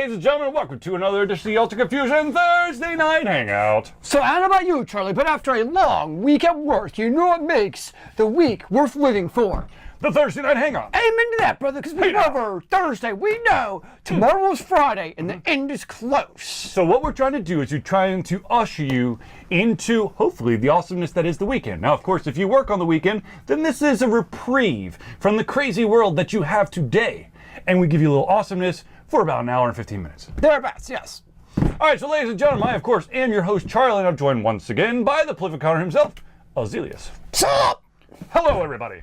ladies and gentlemen, welcome to another edition of the Altered Confusion Thursday Night Hangout. So I don't know about you, Charlie, but after a long week at work, you know what makes the week worth living for? The Thursday Night Hangout. Amen to that, brother, because we over Thursday. We know tomorrow's Friday and the end is close. So what we're trying to do is we're trying to usher you into, hopefully, the awesomeness that is the weekend. Now, of course, if you work on the weekend, then this is a reprieve from the crazy world that you have today. And we give you a little awesomeness for about an hour and 15 minutes. Thereabouts, yes. All right, so ladies and gentlemen, I, of course, am your host, Charlie, and I'm joined once again by the prolific Connor himself, Zealeus. Sup? Hello, everybody.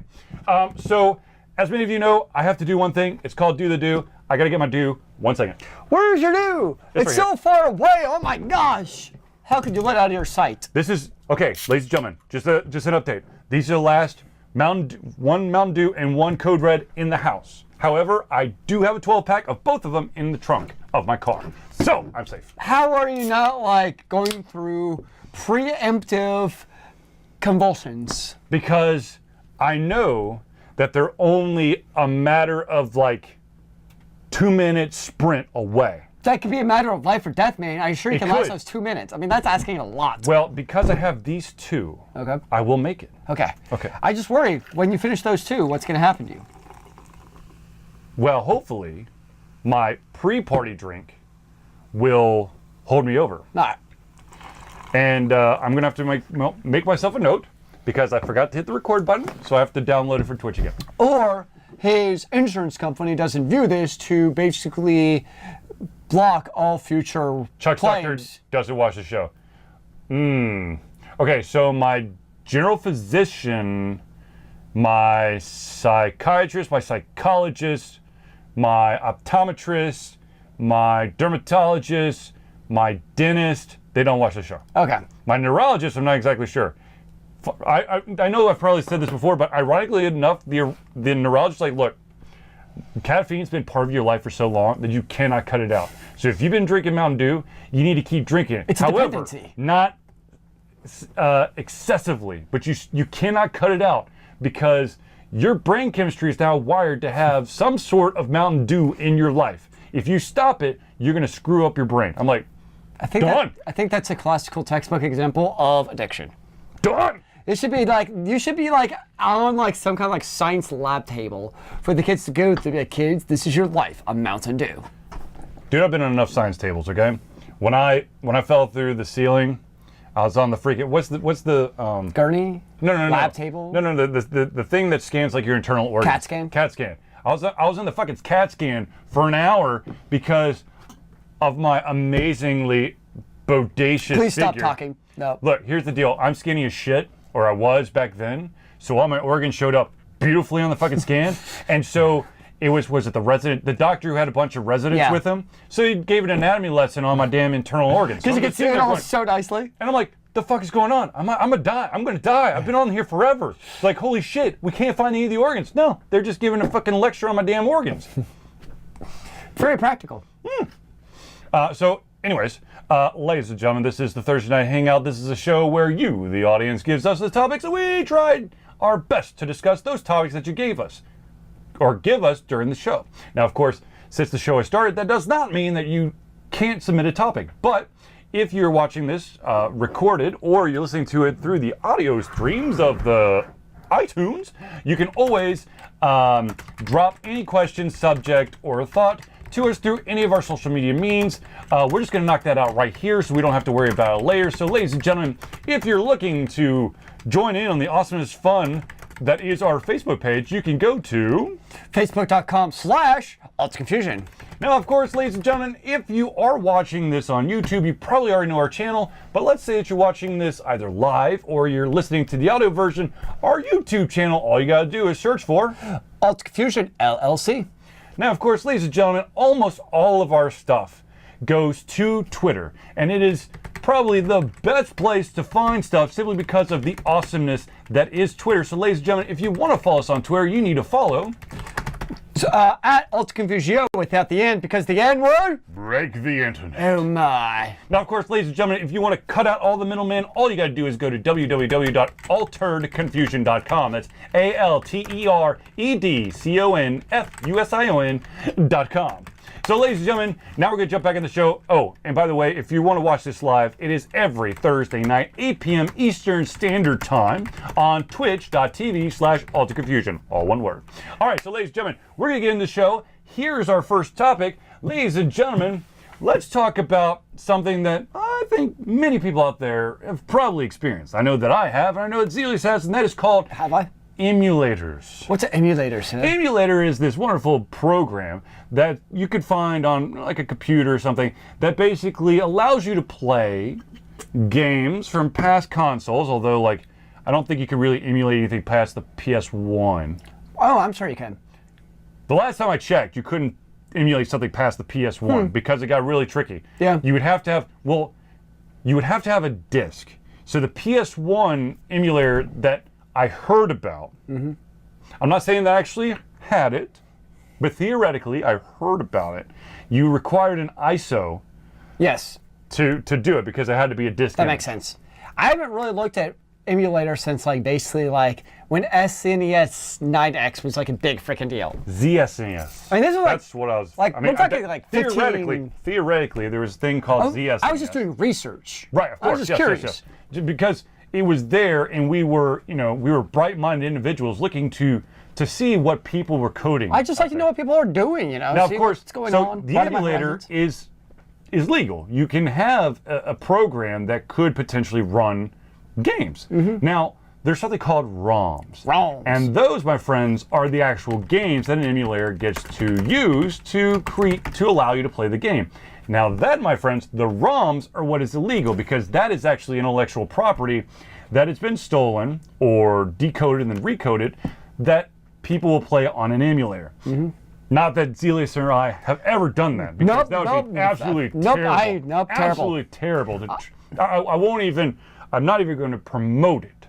So, as many of you know, I have to do one thing. It's called Do the Do. I got to get my do. 1 second. Where's your do? It's right so here. far away. Oh, my gosh. How could you let it out of your sight? This is, okay, ladies and gentlemen, just an update. These are the last one Mountain Dew and one Code Red in the house. However, I do have a 12-pack of both of them in the trunk of my car. So, I'm safe. How are you not, like, going through preemptive convulsions? Because I know that they're only a matter of, like, 2-minute sprint away. That could be a matter of life or death, man. I'm sure you It can last could. those 2 minutes. I mean, that's asking a lot. Well, because I have these two, Okay. I will make it. Okay. Okay. I just worry, when you finish those two, what's going to happen to you? Well, hopefully, my pre-party drink will hold me over. Nah. And I'm going to have to make myself a note because I forgot to hit the record button, so I have to download it for Twitch again. Or his insurance company doesn't view this to basically block all future Chuck's doctor claims. doesn't watch the show. Okay, so my general physician, my psychiatrist, my psychologist, my optometrist, my dermatologist, my dentist, they don't watch the show. Okay. My neurologist, I'm not exactly sure. I know I've probably said this before, but ironically enough, the neurologist's like, look, caffeine's been part of your life for so long that you cannot cut it out. So if you've been drinking Mountain Dew, you need to keep drinking it. It's a However, dependency. not excessively, but you cannot cut it out because your brain chemistry is now wired to have some sort of Mountain Dew in your life. If you stop it, you're going to screw up your brain. I'm like, I think done. I think that's a classical textbook example of addiction. Done. It should be like, you should be like on like some kind of like science lab table for the kids to go to. Be like, kids, this is your life, a Mountain Dew. Dude, I've been on enough science tables, okay? When I fell through the ceiling, I was on the freaking, what's the Gurney? No. Lab table? No, the thing that scans like your internal organs. CAT scan? CAT scan. I was in the fucking CAT scan for an hour because of my amazingly bodacious Please stop figure. talking. No. Look, here's the deal. I'm skinny as shit, or I was back then. So all my organs showed up beautifully on the fucking scan. And so it was it the doctor who had a bunch of residents Yeah. with him? So he gave an anatomy lesson on my damn internal organs. Because So you I'm can just see sitting it there all going- so nicely. and I'm like, the fuck is going on? I'm gonna die. I've been on here forever. Like, holy shit, we can't find any of the organs. No, they're just giving a fucking lecture on my damn organs. Very practical. So, anyways, ladies and gentlemen, this is the Thursday Night Hangout. This is a show where you, the audience, gives us the topics and we tried our best to discuss those topics that you gave us or give us during the show. Now, of course, since the show has started, that does not mean that you can't submit a topic. But if you're watching this recorded or you're listening to it through the audio streams of the iTunes, you can always drop any question, subject, or thought to us through any of our social media means. We're just going to knock that out right here so we don't have to worry about it later. So, ladies and gentlemen, if you're looking to join in on the awesomeness fun that is our Facebook page, you can go to Facebook.com/AlteredConfusion. Now, of course, ladies and gentlemen, if you are watching this on YouTube, you probably already know our channel, but let's say that you're watching this either live or you're listening to the audio version, our YouTube channel, all you gotta do is search for AlteredConfusionLLC. Now, of course, ladies and gentlemen, almost all of our stuff goes to Twitter, and it is probably the best place to find stuff simply because of the awesomeness that is Twitter. So, ladies and gentlemen, if you want to follow us on Twitter, you need to follow At AlteredConfusion without the N, because the N word? Break the Internet. Oh my. Now, of course, ladies and gentlemen, if you want to cut out all the middlemen, all you got to do is go to www.AlteredConfusion.com. That's AlteredConfusion.com. So, ladies and gentlemen, now we're going to jump back in the show. Oh, and by the way, if you want to watch this live, it is every Thursday night, 8 p.m. Eastern Standard Time on twitch.tv/AlteredConfusion. All one word. All right, so ladies and gentlemen, we're going to get into the show. Here's our first topic. Ladies and gentlemen, let's talk about something that I think many people out there have probably experienced. I know that I have, and I know that Zealeus has, and that is called... Have I? Emulators. What's an emulator, sir? Emulator is this wonderful program that you could find on like a computer or something that basically allows you to play games from past consoles, although like I don't think you can really emulate anything past the PS1. Oh, I'm sorry you can. The last time I checked, you couldn't emulate something past the PS1 because it got really tricky. Yeah. You would have to have, you would have to have a disc. So the PS1 emulator that I heard about, I'm not saying that I actually had it, but theoretically I heard about it. You required an ISO Yes. to do it because it had to be a disc. That makes sense. I haven't really looked at emulator since like basically like when SNES 9X was like a big freaking deal. ZSNES. I mean, this was like, That's what I was. like, I mean, we're talking like 15... theoretically, there was a thing called ZSNES. I was just doing research. Right, of course. I was just curious. Yes. Because it was there, and we were bright-minded individuals looking to see what people were coding. I just like to know what people are doing, Now, see of course, what's going so on. the emulator is legal. You can have a program that could potentially run games. Now, there's something called ROMs. ROMs. And those, my friends, are the actual games that an emulator gets to use to allow you to play the game. Now that, my friends, the ROMs are what is illegal because that is actually intellectual property that has been stolen or decoded and then recoded that people will play on an emulator. Not that Zealeus or I have ever done that because that would be absolutely terrible. Absolutely terrible. I won't even, I'm not even going to promote it.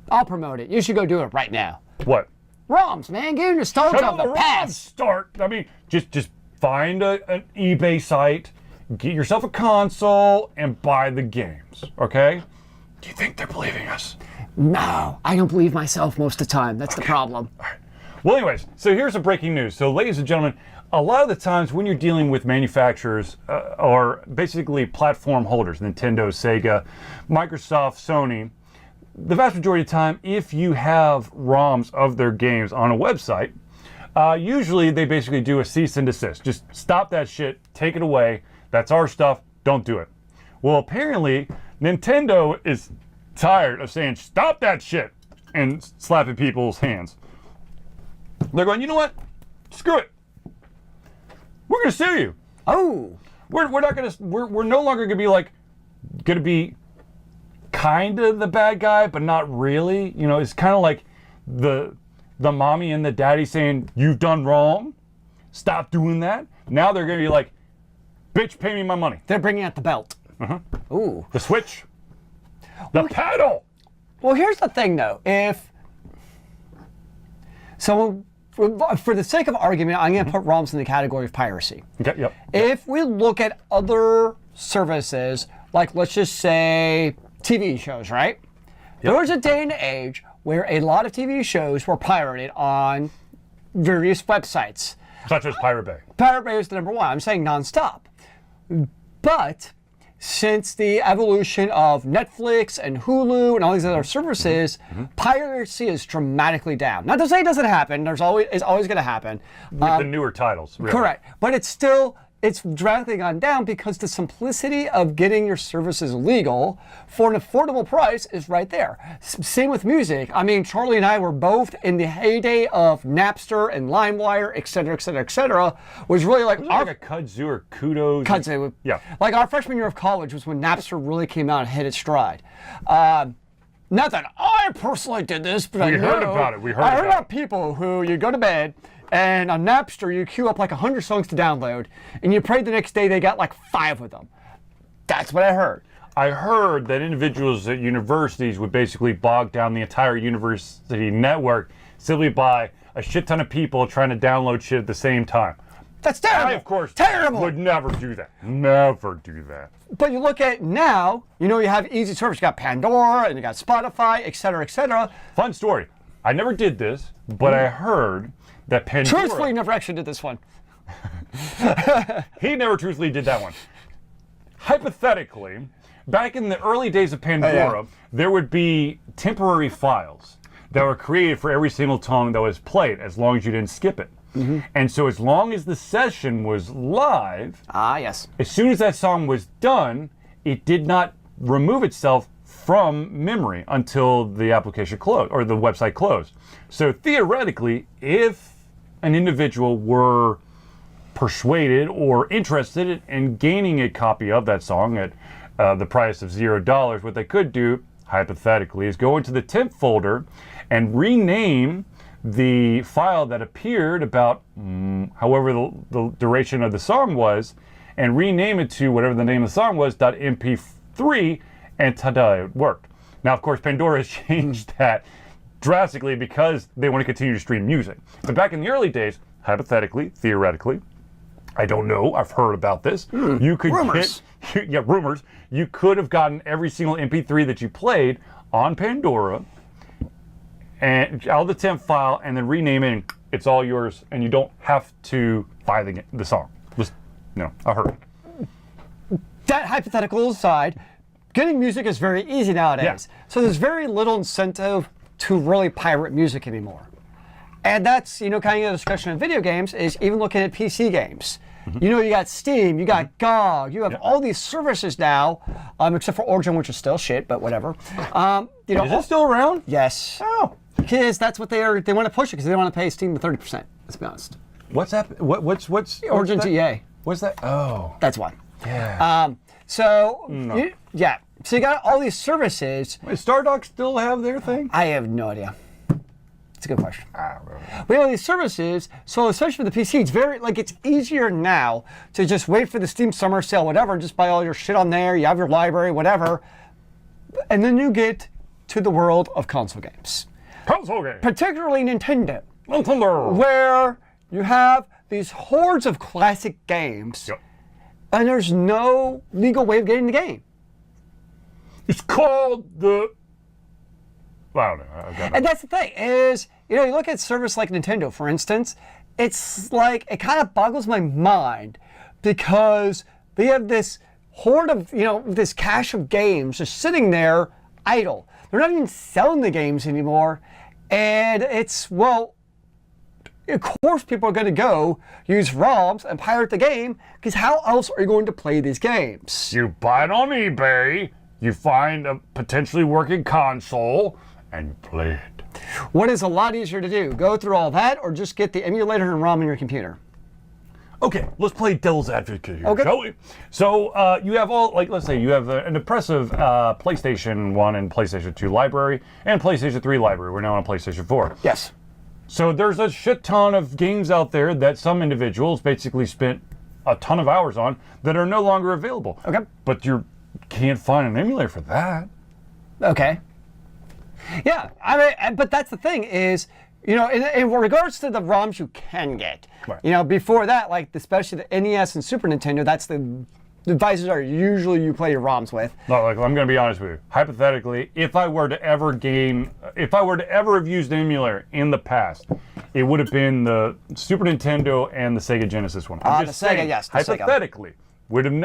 I'll promote it. You should go do it right now. What? ROMs, man, get in the start of the past. Start. I mean, just find an eBay site, get yourself a console, and buy the games. Okay? Do you think they're believing us? No, I don't believe myself most of the time. That's the problem. All right. Well, anyways, so here's some breaking news. So, ladies and gentlemen, a lot of the times when you're dealing with manufacturers or basically platform holders, Nintendo, Sega, Microsoft, Sony, the vast majority of the time, if you have ROMs of their games on a website, usually they basically do a cease and desist. Just stop that shit, take it away. That's our stuff, don't do it. Well, apparently, Nintendo is tired of saying, stop that shit, and slapping people's hands. They're going, you know what? Screw it. We're going to sue you. Oh. We're not going to, we're no longer going to be kind of the bad guy, but not really. You know, it's kind of like the mommy and the daddy saying, you've done wrong. Stop doing that. Now they're going to be like, bitch, pay me my money. They're bringing out the belt. Ooh. The switch. The paddle. Well, here's the thing, though. For the sake of argument, I'm going to put ROMs in the category of piracy. Okay, yep. If we look at other services, like let's just say TV shows, right? Yep. There was a day and age where a lot of TV shows were pirated on various websites. Such as Pirate Bay. Pirate Bay is the number one. I'm saying nonstop. But since the evolution of Netflix and Hulu and all these other services, piracy is dramatically down. Not to say it doesn't happen. It's always going to happen. With the newer titles. Really. Correct. But it's dramatically gone down because the simplicity of getting your services legal for an affordable price is right there. Same with music. I mean, Charlie and I were both in the heyday of Napster and LimeWire, et cetera, et cetera, et cetera. Was really like a kudzu or kudos. Kudzu. Yeah. Like our freshman year of college was when Napster really came out and hit its stride. Not that I personally did this, but I heard about it. I heard about people who you go to bed. And on Napster, you queue up like 100 songs to download, and you pray the next day they got like 5 of them. That's what I heard. I heard that individuals at universities would basically bog down the entire university network simply by a shit ton of people trying to download shit at the same time. That's terrible. I, of course, terrible. Would never do that. Never do that. But you look at now, you have easy service. You got Pandora, and you got Spotify, et cetera, et cetera. Fun story. I never did this, but I heard that Pandora... Truthfully, never actually did this one. He never truthfully did that one. Hypothetically, back in the early days of Pandora, there would be temporary files that were created for every single song that was played, as long as you didn't skip it. And so as long as the session was live, yes. as soon as that song was done, it did not remove itself from memory until the application closed, or the website closed. So theoretically, if an individual were persuaded or interested in gaining a copy of that song at the price of $0, what they could do, hypothetically, is go into the temp folder and rename the file that appeared about however the duration of the song was, and rename it to whatever the name of the song was, .mp3, and ta-da, it worked. Now, of course, Pandora has changed that drastically because they want to continue to stream music. But back in the early days, hypothetically, theoretically, I don't know, I've heard about this, you could rumors. Rumors. You could have gotten every single MP3 that you played on Pandora and out of the temp file, and then rename it, and it's all yours, and you don't have to buy the song. Just, I heard. That hypothetical aside, getting music is very easy nowadays. Yeah. So there's very little incentive to really pirate music anymore. And that's, kind of the discussion in video games is even looking at PC games. You got Steam, you got GOG, you have all these services now, except for Origin, which is still shit, but whatever. Is it still around? Yes. Oh. Because that's what they want to push it because they don't want to pay Steam the 30%, let's be honest. What's that? What's Origin to EA. What's that? Oh. That's why. Yeah. So you got all these services. Does Stardock still have their thing? I have no idea. It's a good question. Really. We have all these services, so especially for the PC, it's easier now to just wait for the Steam Summer Sale, whatever, and just buy all your shit on there, you have your library, whatever, and then you get to the world of console games. Console games. Particularly Nintendo. Nintendo. Where you have these hordes of classic games, and there's no legal way of getting the game. It's called the... I don't know. And that's the thing is, you look at service like Nintendo, for instance, it's like, it kind of boggles my mind because they have this horde of, this cache of games just sitting there idle. They're not even selling the games anymore. And it's, of course people are going to go use ROMs and pirate the game because how else are you going to play these games? You buy it on eBay, you find a potentially working console, and you play it. What is a lot easier to do? Go through all that or just get the emulator and ROM in your computer? Okay, let's play devil's advocate here, shall we? So you have let's say you have an impressive PlayStation 1 and PlayStation 2 library and PlayStation 3 library. We're now on PlayStation 4. Yes. So there's a shit ton of games out there that some individuals basically spent a ton of hours on that are no longer available. Okay. But you can't find an emulator for that. Okay. Yeah, but that's the thing is, in regards to the ROMs you can get, before that, especially the NES and Super Nintendo, that's the devices are usually you play your ROMs with. No, I'm going to be honest with you. Hypothetically, if I were to ever have used an emulator in the past, it would have been the Super Nintendo and the Sega Genesis one. I'm just saying, Sega, yes. Hypothetically,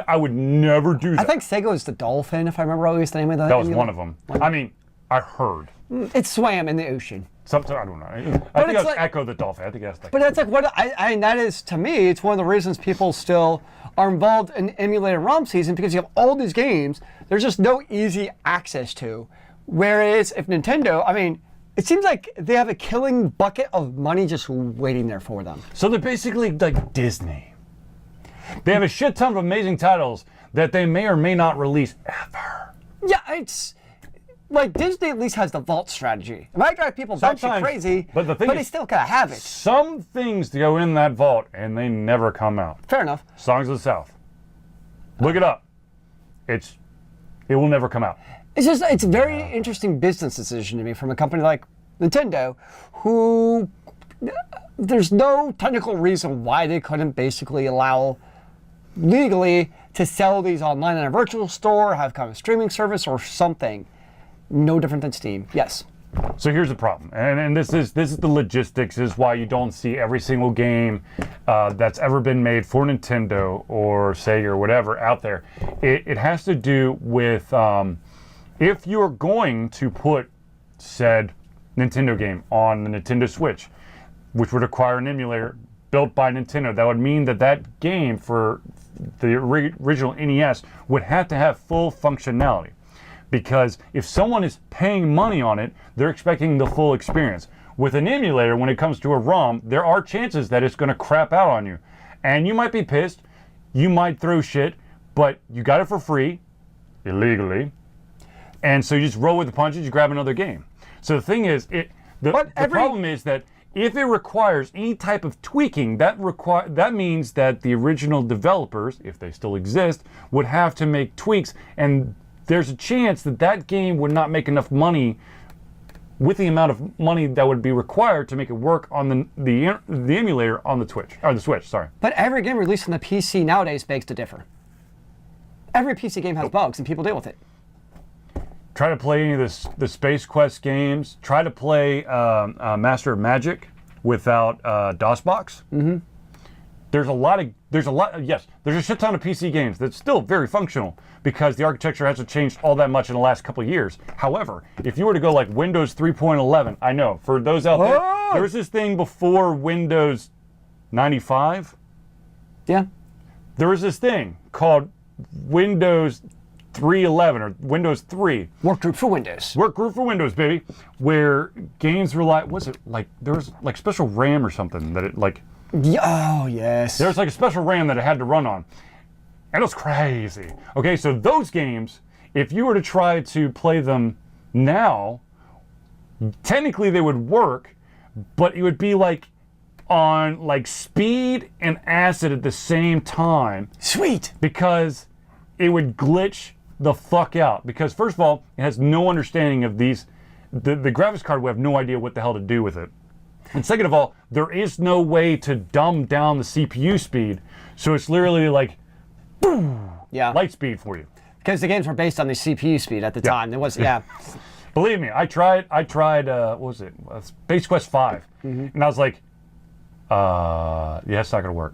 I would never do that. I think Sega was the Dolphin, if I remember always the name of that. That was one of them. I heard. It swam in the ocean. Something, I don't know. I think that was Echo the Dolphin. I think that's But that's what that is, to me, it's one of the reasons people still are involved in emulator ROM season because you have all these games there's just no easy access to. Whereas if Nintendo, it seems like they have a killing bucket of money just waiting there for them. So they're basically like Disney. They have a shit ton of amazing titles that they may or may not release ever. Yeah, it's... Disney at least has the vault strategy. It might drive people batshit crazy, but they still gotta have it. Some things go in that vault and they never come out. Fair enough. Songs of the South. Look it up. It will never come out. It's a very interesting business decision to me from a company like Nintendo, who there's no technical reason why they couldn't basically allow legally to sell these online in a virtual store, have kind of a streaming service or something. No different than Steam. Yes. So here's the problem, and this is the logistics. This is why you don't see every single game that's ever been made for Nintendo or Sega or whatever out there. It has to do with if you're going to put said Nintendo game on the Nintendo Switch, which would require an emulator built by Nintendo, that would mean that that game for the original NES would have to have full functionality. Because if someone is paying money on it, they're expecting the full experience. With an emulator, when it comes to a ROM, there are chances that it's going to crap out on you. And you might be pissed, you might throw shit, but you got it for free, illegally, and so you just roll with the punches, you grab another game. So the thing is, the problem is that if it requires any type of tweaking, that means that the original developers, if they still exist, would have to make tweaks, and there's a chance that that game would not make enough money with the amount of money that would be required to make it work on the emulator on the Switch. Sorry. But every game released on the PC nowadays begs to differ. Every PC game has bugs, and people deal with it. Try to play any of the Space Quest games. Try to play Master of Magic without DOSBox. Mm-hmm. There's a shit ton of PC games that's still very functional because the architecture hasn't changed all that much in the last couple of years. However, if you were to go like Windows 3.11, I know, for those out there was this thing before Windows 95. Yeah. There was this thing called Windows 3.11 or Windows 3. Workgroup for Windows. Workgroup for Windows, baby. Where games were there was like special RAM or something that it like... Oh, yes. There's like a special RAM that it had to run on. And it was crazy. Okay, so those games, if you were to try to play them now, technically they would work, but it would be like on like speed and acid at the same time. Sweet. Because it would glitch the fuck out. Because first of all, it has no understanding of these. The graphics card would have no idea what the hell to do with it. And second of all, there is no way to dumb down the CPU speed, so it's literally like, boom, light speed for you. Because the games were based on the CPU speed at the time. There was, Believe me, I tried. What was it? Space Quest 5, and I was like, it's not gonna work.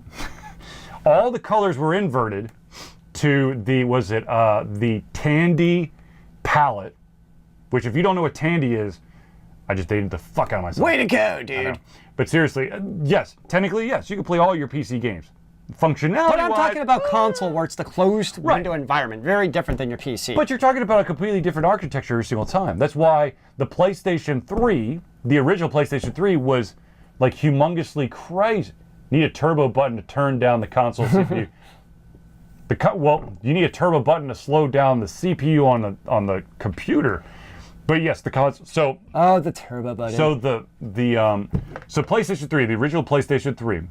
All the colors were inverted to the Tandy palette, which if you don't know what Tandy is, I just dated the fuck out of myself. Way to go, dude. But seriously, yes, technically, yes, you can play all your PC games. Functionality. But I'm talking about console where it's the closed window environment. Very different than your PC. But you're talking about a completely different architecture every single time. That's why the PlayStation 3, the original PlayStation 3, was like humongously crazy. You need a turbo button to turn down the console CPU. You need a turbo button to slow down the CPU on the computer. But yes, the console. So the turbo button. So so PlayStation 3, the original PlayStation 3,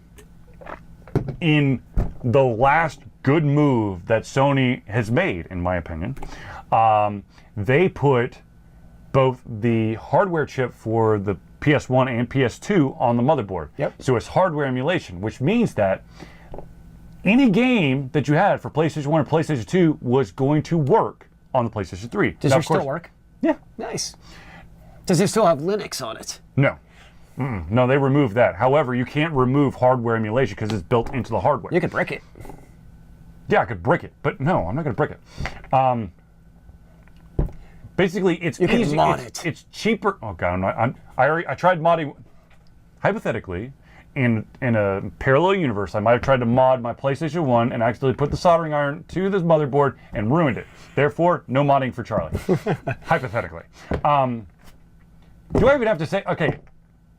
in the last good move that Sony has made, in my opinion, they put both the hardware chip for the PS1 and PS2 on the motherboard. Yep. So it's hardware emulation, which means that any game that you had for PlayStation 1 or PlayStation 2 was going to work on the PlayStation 3. Does it still work? Yeah. Nice. Does it still have Linux on it? No. No, they removed that. However, you can't remove hardware emulation because it's built into the hardware. You could brick it. Yeah, I could brick it, but no, I'm not going to brick it. Basically, it's you easy. Can mod it. It's cheaper. Oh god, I tried modding. Hypothetically, in a parallel universe, I might have tried to mod my PlayStation 1 and accidentally put the soldering iron to this motherboard and ruined it. Therefore, no modding for Charlie. Hypothetically. Do I even have to say, okay,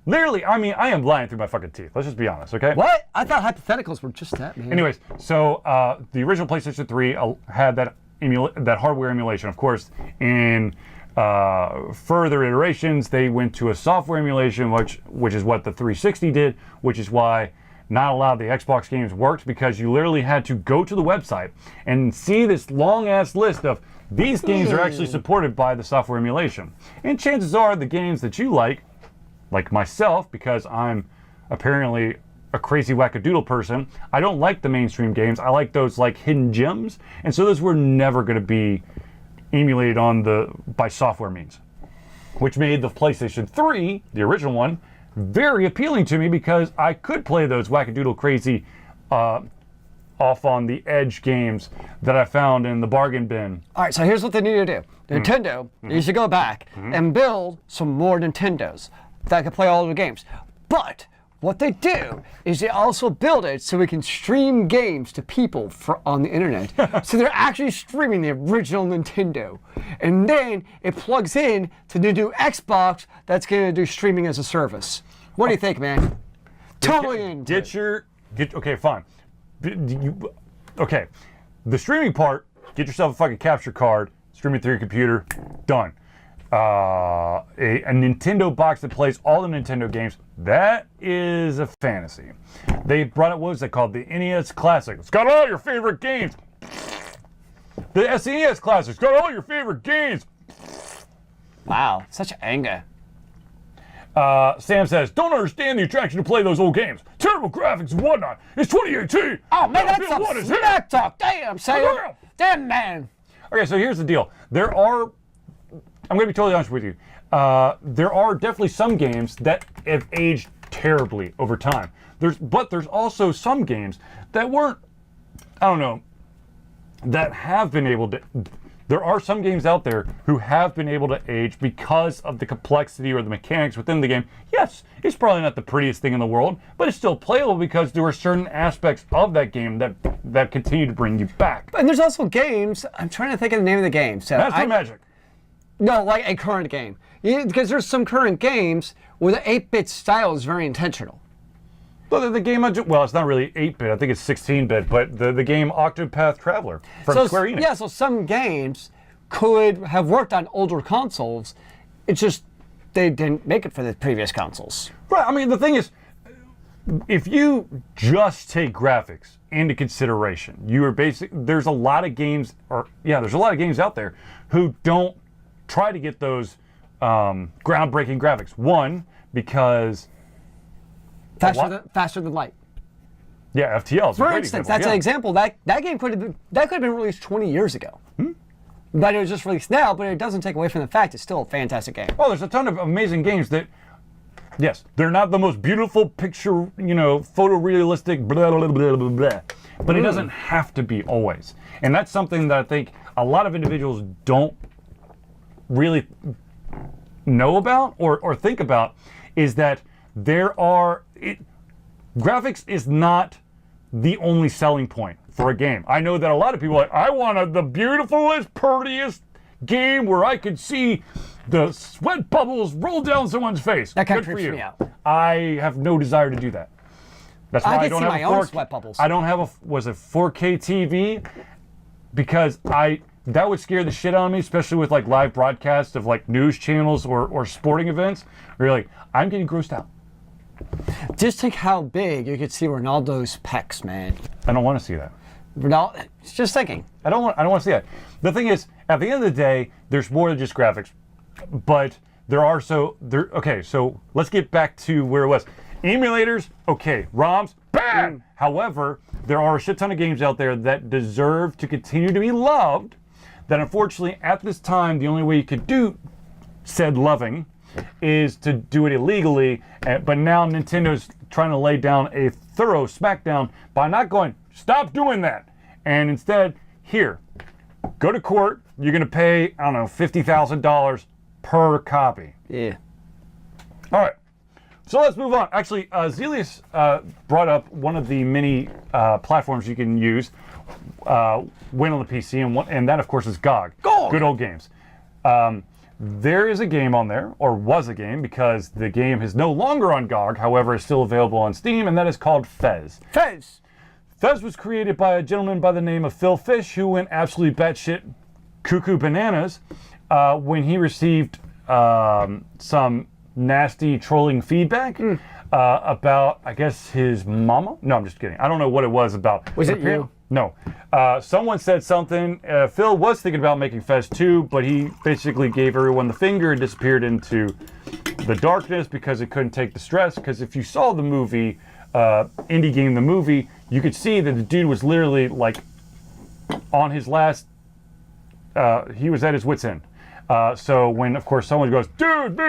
literally, I mean, I am lying through my fucking teeth. Let's just be honest, okay? What? I thought hypotheticals were just that, man. Anyways, so the original PlayStation 3 had that hardware emulation. Of course, in further iterations, they went to a software emulation, which is what the 360 did, which is why not a lot of the Xbox games worked, because you literally had to go to the website and see this long-ass list of these games are actually supported by the software emulation. And chances are the games that you like myself, because I'm apparently a crazy wackadoodle person, I don't like the mainstream games. I like those like hidden gems, and so those were never going to be emulated by software means. which made the PlayStation 3, the original one, very appealing to me because I could play those wackadoodle crazy off on the edge games that I found in the bargain bin. All right, so here's what they need to do. Nintendo needs to go back and build some more Nintendos that can play all the games. But what they do is they also build it so we can stream games to people on the internet. So they're actually streaming the original Nintendo. And then it plugs in to the new Xbox that's going to do streaming as a service. What do you think, man? Totally in. Okay, fine. Okay, the streaming part, get yourself a fucking capture card, stream it through your computer, done. A Nintendo box that plays all the Nintendo games, that is a fantasy. They brought it, what was it called? The NES Classic. It's got all your favorite games. The SNES Classic. It's got all your favorite games. Wow, such anger. Sam says, don't understand the attraction to play those old games. Terrible graphics and whatnot. It's 2018. Oh, man, that's some smack talk. Damn, Sam. Damn, man. Okay, so here's the deal. I'm going to be totally honest with you. There are definitely some games that have aged terribly over time. But there's also some games that weren't, I don't know, that have been able to. There are some games out there who have been able to age because of the complexity or the mechanics within the game. Yes, it's probably not the prettiest thing in the world, but it's still playable because there are certain aspects of that game that continue to bring you back. And there's also games, I'm trying to think of the name of the game. So Master Magic. No, like a current game. Because there's some current games where the 8-bit style is very intentional. Well, the game, well, it's not really 8-bit. I think it's 16-bit, but the game Octopath Traveler from Square Enix. Yeah, so some games could have worked on older consoles. It's just they didn't make it for the previous consoles. Right. I mean, the thing is, if you just take graphics into consideration, there's a lot of games, there's a lot of games out there who don't try to get those groundbreaking graphics. One, because faster than light. Yeah, FTL. For instance, that's an example. That game could have been released 20 years ago. But it was just released now, but it doesn't take away from the fact it's still a fantastic game. Oh, there's a ton of amazing games that, yes, they're not the most beautiful picture, photorealistic, blah, blah, blah, blah, blah, but it doesn't have to be always. And that's something that I think a lot of individuals don't really know about or think about, is that graphics is not the only selling point for a game. I know that a lot of people are like, I wanted the beautifulest, prettiest game where I could see the sweat bubbles roll down someone's face. That kind of creeps me out. I have no desire to do that. That's why I don't have my own sweat bubbles. I don't have a 4K TV because that would scare the shit out of me, especially with like live broadcasts of like news channels or sporting events. Where you're like, I'm getting grossed out. Just think how big you could see Ronaldo's pecs, man. I don't want to see that. Just thinking. I don't want to see that. The thing is, at the end of the day, there's more than just graphics, but okay, so let's get back to where it was. Emulators, okay. ROMs, bad. However, there are a shit ton of games out there that deserve to continue to be loved, that unfortunately at this time, the only way you could do said loving is to do it illegally, but now Nintendo's trying to lay down a thorough smackdown by not going, stop doing that, and instead, here, go to court, you're going to pay, I don't know, $50,000 per copy. Yeah. All right, so let's move on. Actually, Zealeus brought up one of the many platforms you can use when on the PC, and that, of course, is GOG. Good old games. There is a game on there, or was a game, because the game is no longer on GOG, however, is still available on Steam, and that is called Fez. Fez was created by a gentleman by the name of Phil Fish, who went absolutely batshit cuckoo bananas when he received some nasty trolling feedback about, I guess, his mama? No, I'm just kidding. I don't know what it was about. Was it you? No. Someone said something. Phil was thinking about making Fez 2, but he basically gave everyone the finger and disappeared into the darkness because it couldn't take the stress. Because if you saw the movie, Indie Game the movie, you could see that the dude was literally like on his last, he was at his wit's end. So when, of course, someone goes, dude,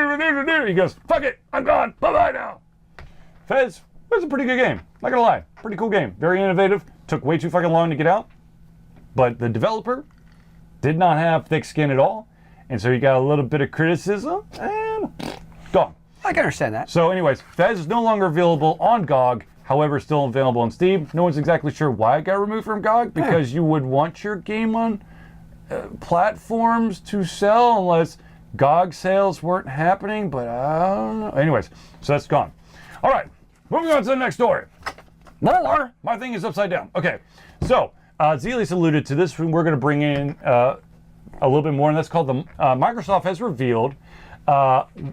he goes, fuck it, I'm gone, bye-bye now. Fez was a pretty good game, not gonna lie. Pretty cool game, very innovative. Took way too fucking long to get out. But the developer did not have thick skin at all. And so he got a little bit of criticism and gone. I can understand that. So anyways, Fez is no longer available on GOG, however, still available on Steam. No one's exactly sure why it got removed from GOG, because you would want your game on platforms to sell unless GOG sales weren't happening, but I don't know. Anyways, so that's gone. All right, moving on to the next story. More? My thing is upside down. Okay, so Zealeus alluded to this. We're going to bring in a little bit more, and that's called the Microsoft has revealed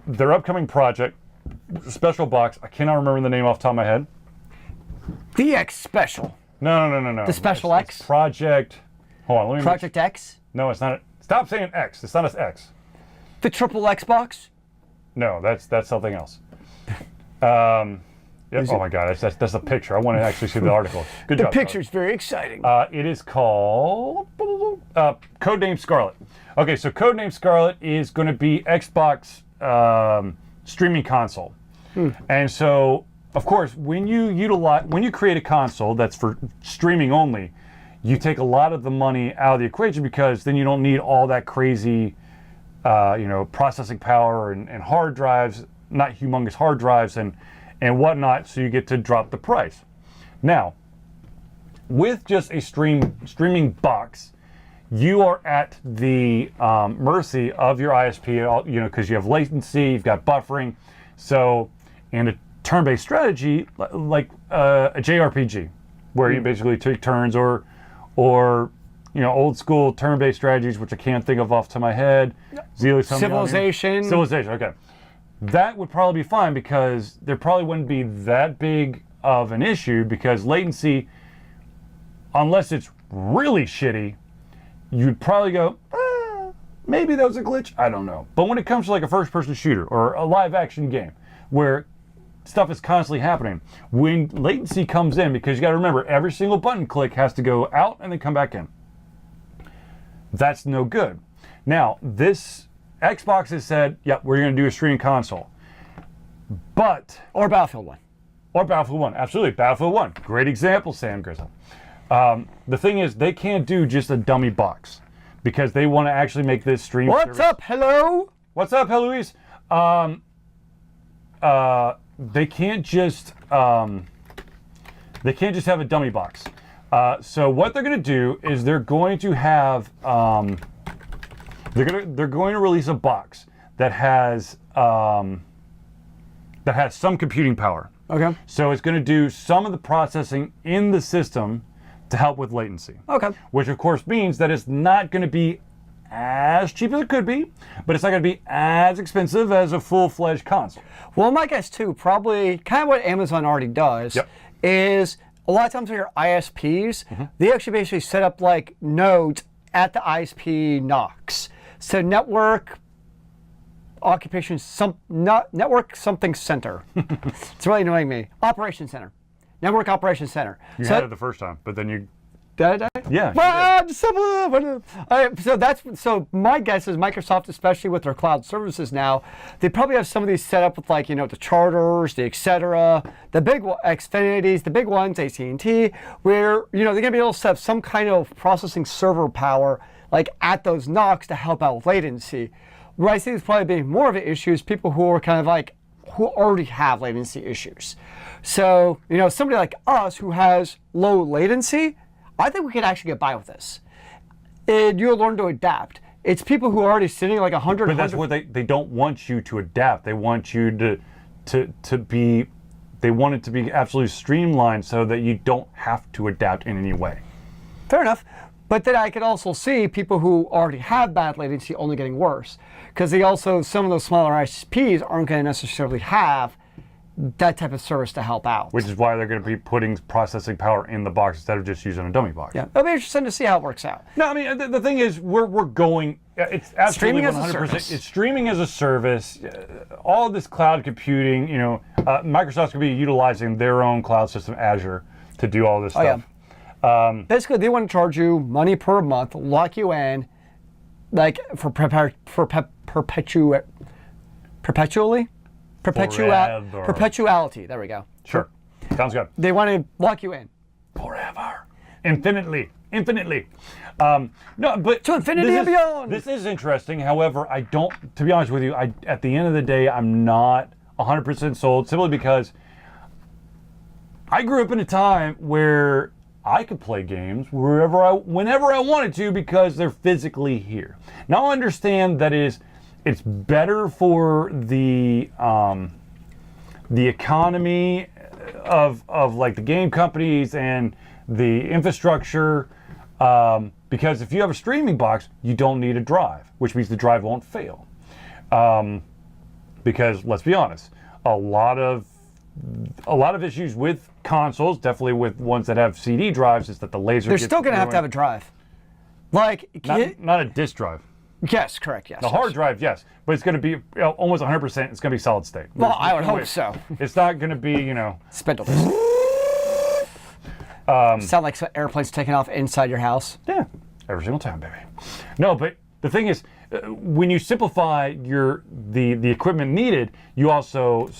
their upcoming project, special box. I cannot remember the name off the top of my head. The X Special. No. The Special X? It's Project. Hold on, let me. Project X? No, it's not. Stop saying X. It's not an X. The Triple Xbox? No, that's something else. Yep. Oh my God, that's a picture. I want to actually see the article. Good job. The picture's very exciting. It is called Codename Scarlet. Okay, so Codename Scarlet is going to be Xbox streaming console, and so of course when you create a console that's for streaming only, you take a lot of the money out of the equation because then you don't need all that crazy, processing power and hard drives, not humongous hard drives and whatnot, so you get to drop the price. Now, with just a streaming box, you are at the mercy of your ISP, because you have latency, you've got buffering. So, in a turn-based strategy, like a JRPG, where you basically take turns, or old school turn-based strategies, which I can't think of off the top of my head. Zealeus, Civilization, okay. That would probably be fine because there probably wouldn't be that big of an issue because latency, unless it's really shitty, you'd probably go, maybe that was a glitch, I don't know. But when it comes to like a first-person shooter or a live-action game where stuff is constantly happening, when latency comes in, because you got to remember, every single button click has to go out and then come back in. That's no good. Now, this Xbox has said, yep, we're going to do a streaming console. But... Or Battlefield 1. Or Battlefield 1, absolutely. Battlefield 1, great example, Sam Grizzle. The thing is, they can't do just a dummy box because they want to actually make this stream What's service. up, hello? What's up, Heloise? They can't just have a dummy box. So what they're going to do is they're going to have they're going to release a box that has some computing power. Okay. So it's going to do some of the processing in the system to help with latency. Okay. Which of course means that it's not going to be as cheap as it could be, but it's not going to be as expensive as a full-fledged console. Well, my guess too, probably kind of what Amazon already does, is a lot of times with your ISPs, they actually basically set up like nodes at the ISP NOCs. So network network something center. It's really annoying me. Operations center. Network operations center. You had it the first time, but then you... Did I? Yeah. So my guess is Microsoft, especially with their cloud services now, they probably have some of these set up with like, the Charters, the etc., the big Xfinities, the big ones, AT&T, where, they're going to be able to set up some kind of processing server power like at those NOCs to help out with latency. Where I see this probably being more of an issue is people who are kind of like, who already have latency issues. So, somebody like us who has low latency, I think we could actually get by with this. And you'll learn to adapt. It's people who are already sitting like 100. But that's what they don't want you to adapt. They want you to be. They want it to be absolutely streamlined so that you don't have to adapt in any way. Fair enough. But then I could also see people who already have bad latency only getting worse. Because some of those smaller ISPs aren't going to necessarily have that type of service to help out. Which is why they're going to be putting processing power in the box instead of just using a dummy box. Yeah, it'll be interesting to see how it works out. No, I mean, the thing is, we're going, it's absolutely 100%. It's streaming as a service. All of this cloud computing, Microsoft's going to be utilizing their own cloud system, Azure, to do all this stuff. Yeah. Basically, they want to charge you money per month, lock you in, like for perpetuality. There we go. Sure. Sounds good. They want to lock you in. Forever. Infinitely. No, but To infinity and beyond. This is interesting. However, I don't, to be honest with you, at the end of the day, I'm not 100% sold, simply because I grew up in a time where I could play games whenever I wanted to, because they're physically here. Now I understand that it's better for the economy of like the game companies and the infrastructure, because if you have a streaming box, you don't need a drive, which means the drive won't fail. Because let's be honest, a lot of issues with consoles, definitely with ones that have CD drives, is that the laser. They're still going to have a drive. Like not a disk drive. Yes, correct. Yes. The hard drive, yes, but it's going to be almost 100%. It's going to be solid state. Well, I would hope so. It's not going to be, Spindle. Sound like some airplanes taking off inside your house. Yeah, every single time, baby. No, but the thing is, when you simplify the equipment needed, you also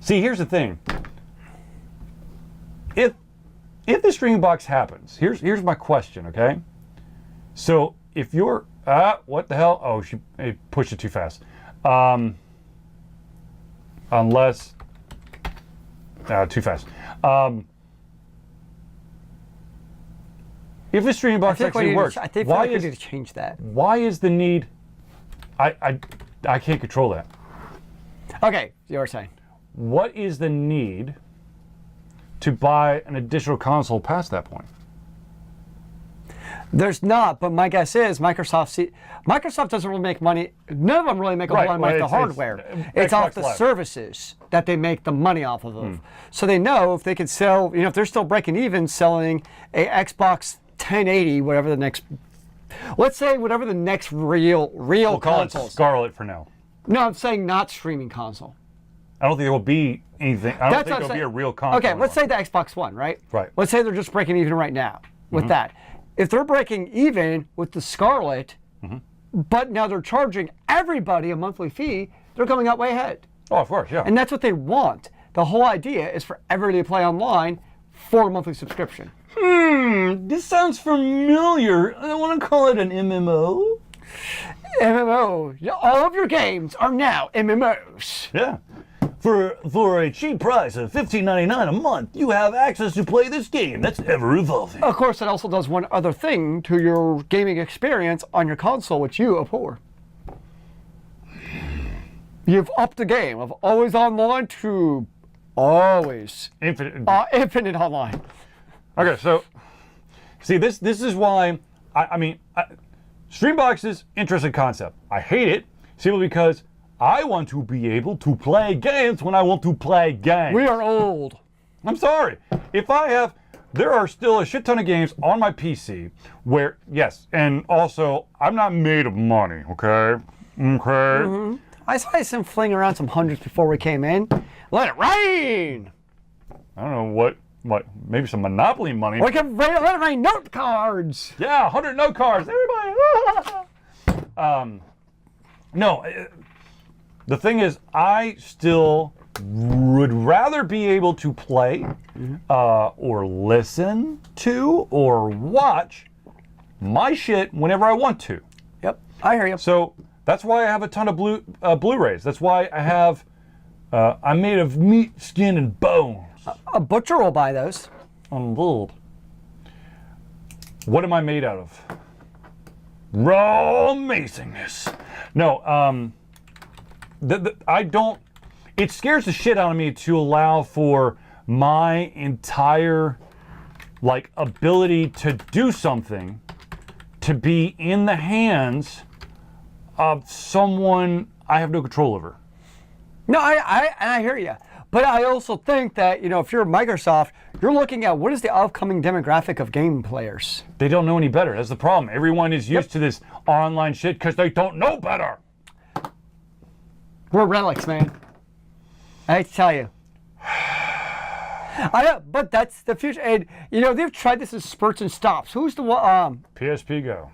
see. Here's the thing. If the streaming box happens, here's my question. Okay, so if you're what the hell? Oh, she pushed it too fast. Unless too fast. If the streaming box actually works, why is to change that? Why is the need? I can't control that. Okay, you were saying. What is the need to buy an additional console past that point? There's not, but my guess is Microsoft doesn't really make money. None of them really make a whole lot of money off the hardware. It's off the services that they make the money off of them. So they know if they can sell, if they're still breaking even selling a Xbox 1080, whatever the next, let's say whatever the next real We'll call it console. Scarlet for now. No, I'm saying not streaming console. I don't think there will be anything. I don't think there'll be a real console. Okay, let's say the Xbox One, right? Right. Let's say they're just breaking even right now with that. If they're breaking even with the Scarlet, but now they're charging everybody a monthly fee, they're coming out way ahead. Oh, of course, yeah. And that's what they want. The whole idea is for everybody to play online for a monthly subscription. This sounds familiar. I want to call it an MMO. MMO. All of your games are now MMOs. Yeah. For a cheap price of $15.99 a month, you have access to play this game that's ever evolving. Of course, it also does one other thing to your gaming experience on your console, which you abhor. You've upped the game of always online to always infinite online. Okay, so see, this is why I mean, stream boxes, interesting concept. I hate it simply because I want to be able to play games when I want to play games. We are old. I'm sorry. There are still a shit ton of games on my PC where, yes, and also, I'm not made of money, okay? Okay? I saw some fling around some hundreds before we came in. Let it rain! I don't know what, maybe some Monopoly money. We can let it rain note cards! Yeah, 100 note cards, everybody! No, the thing is, I still would rather be able to play or listen to or watch my shit whenever I want to. Yep, I hear you. So that's why I have a ton of Blu-rays. That's why I have, I'm made of meat, skin, and bones. A butcher will buy those. Unbelievable. What am I made out of? Raw amazingness. No, I don't. It scares the shit out of me to allow for my entire ability to do something to be in the hands of someone I have no control over. No, I hear you. But I also think that, if you're Microsoft, you're looking at what is the upcoming demographic of game players. They don't know any better. That's the problem. Everyone is used to this online shit because they don't know better. We're relics, man. I hate to tell you. I know, but that's the future. And, you know, they've tried this in spurts and stops. Who's the one? PSP Go.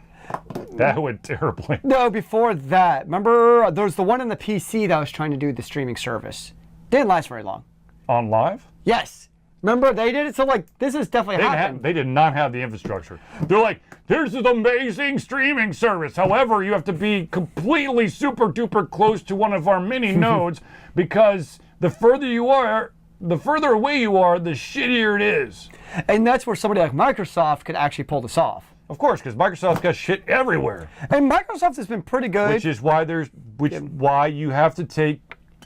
That went terribly. No, before that. Remember, there was the one on the PC that was trying to do the streaming service. Didn't last very long. On live? Yes. Remember, they did it, so, like, this is definitely happening. They did not have the infrastructure. They're like, there's this amazing streaming service. However, you have to be completely super duper close to one of our mini nodes because the further away you are, the shittier it is. And that's where somebody like Microsoft could actually pull this off. Of course, because Microsoft's got shit everywhere. And Microsoft has been pretty good. Which is why you have to take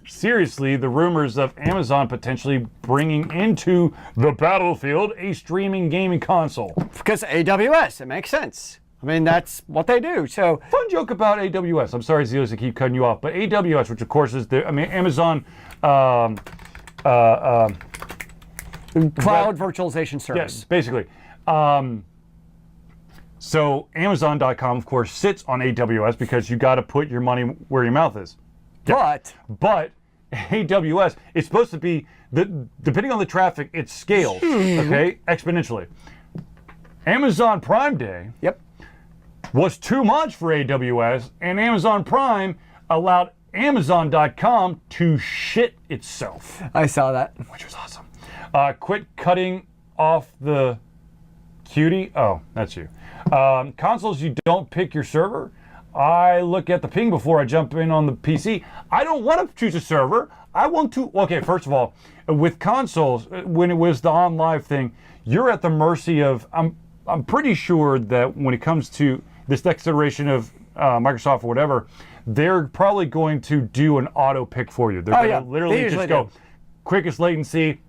seriously the rumors of Amazon potentially bringing into the battlefield a streaming gaming console. Because AWS, it makes sense. I mean, that's what they do. So fun joke about AWS. I'm sorry, Zealeus, to keep cutting you off, but AWS, which of course is Amazon cloud virtualization service. Yes, basically. So Amazon.com, of course, sits on AWS because you got to put your money where your mouth is. But AWS, it's supposed to be, depending on the traffic, it scales, okay, exponentially. Amazon Prime Day was too much for AWS, and Amazon Prime allowed Amazon.com to shit itself. I saw that. Which was awesome. Quit cutting off the cutie. Oh, that's you. Consoles, you don't pick your server. I look at the ping before I jump in on the PC. I don't want to choose a server. I want to, okay, first of all, with consoles, when it was the on live thing, you're at the mercy of, I'm pretty sure that when it comes to this next iteration of Microsoft or whatever, they're probably going to do an auto pick for you. They're going to literally just go, quickest latency,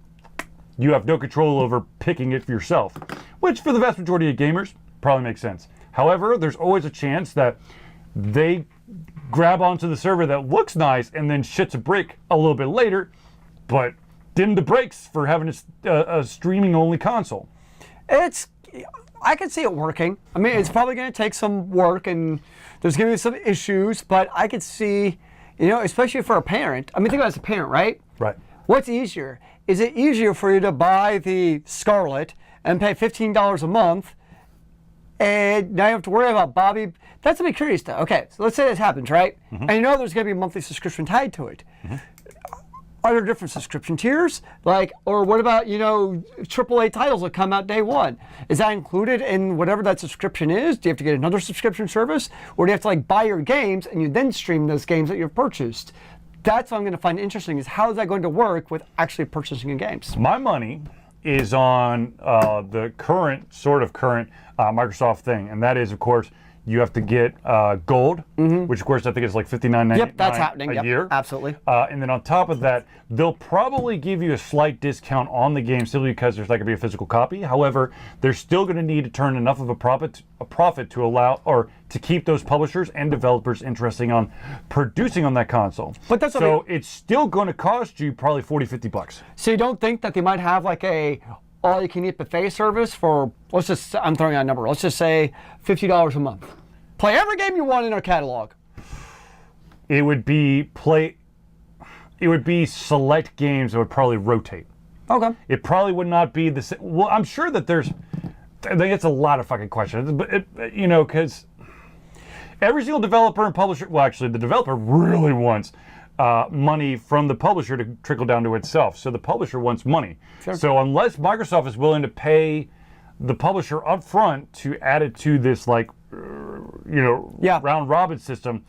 you have no control over picking it for yourself, which for the vast majority of gamers probably makes sense. However, there's always a chance that they grab onto the server that looks nice and then shits a brick a little bit later, but dim the brakes for having a streaming-only console. I can see it working. I mean, it's probably going to take some work and there's going to be some issues, but I could see, you know, especially for a parent. I mean, think about it as a parent, right? Right. What's easier? Is it easier for you to buy the Scarlet and pay $15 a month, and now you have to worry about Bobby? That's going to be curious, though. Okay, so let's say this happens, right? And you know there's going to be a monthly subscription tied to it. Are there different subscription tiers? Like, or what about, you know, AAA titles that come out day one? Is that included in whatever that subscription is? Do you have to get another subscription service? Or do you have to, like, buy your games and you then stream those games that you've purchased? That's what I'm going to find interesting, is how is that going to work with actually purchasing your games? My money is on the current Microsoft thing, and that is, of course, you have to get gold, which of course I think is like $59.99 Yep, that's happening. a year. Absolutely. And then on top of that, they'll probably give you a slight discount on the game simply because there's not going to be a physical copy. However, they're still going to need to turn enough of a profit to allow, or to keep those publishers and developers interested on producing on that console. But that's so it's still going to cost you probably $40-50. So you don't think that they might have like a all-you-can-eat buffet service for, I'm throwing out a number, let's just say $50 a month. Play every game you want in our catalog. It would be select games that would probably rotate. Okay. It probably would not be the same. Well, I'm sure that I think it's a lot of fucking questions, but you know, because every single developer and publisher, well, actually, the developer really wants money from the publisher to trickle down to itself. So the publisher wants money. Sure. So unless Microsoft is willing to pay the publisher up front to add it to this, like, round robin system,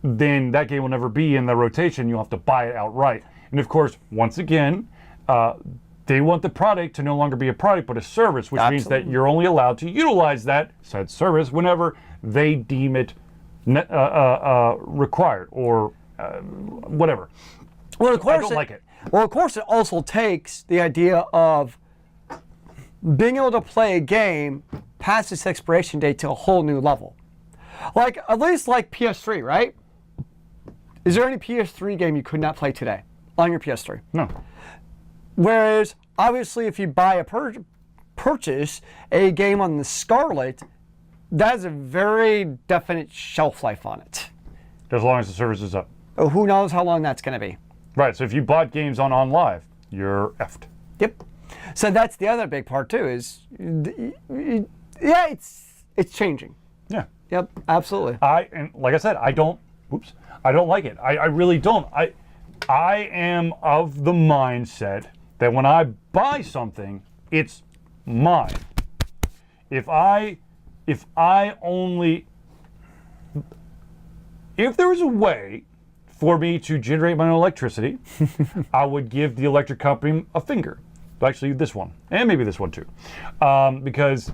then that game will never be in the rotation. You'll have to buy it outright. And of course, once again, they want the product to no longer be a product but a service, which means that you're only allowed to utilize that said service whenever they deem it required or whatever. Well, of course, I don't like it. Well, of course, it also takes the idea of being able to play a game past its expiration date to a whole new level. Like, at least like PS3, right? Is there any PS3 game you could not play today on your PS3? No. Whereas, obviously, if you buy purchase a game on the Scarlet, that has a very definite shelf life on it. As long as the service is up. Oh, who knows how long that's going to be. Right, so if you bought games on live, you're effed. Yep. So that's the other big part too. Is yeah, it's changing. Yeah. Yep. Absolutely. And like I said, I don't like it. I really don't. I am of the mindset that when I buy something, it's mine. If there was a way for me to generate my own electricity, I would give the electric company a finger. Actually, this one, and maybe this one too, because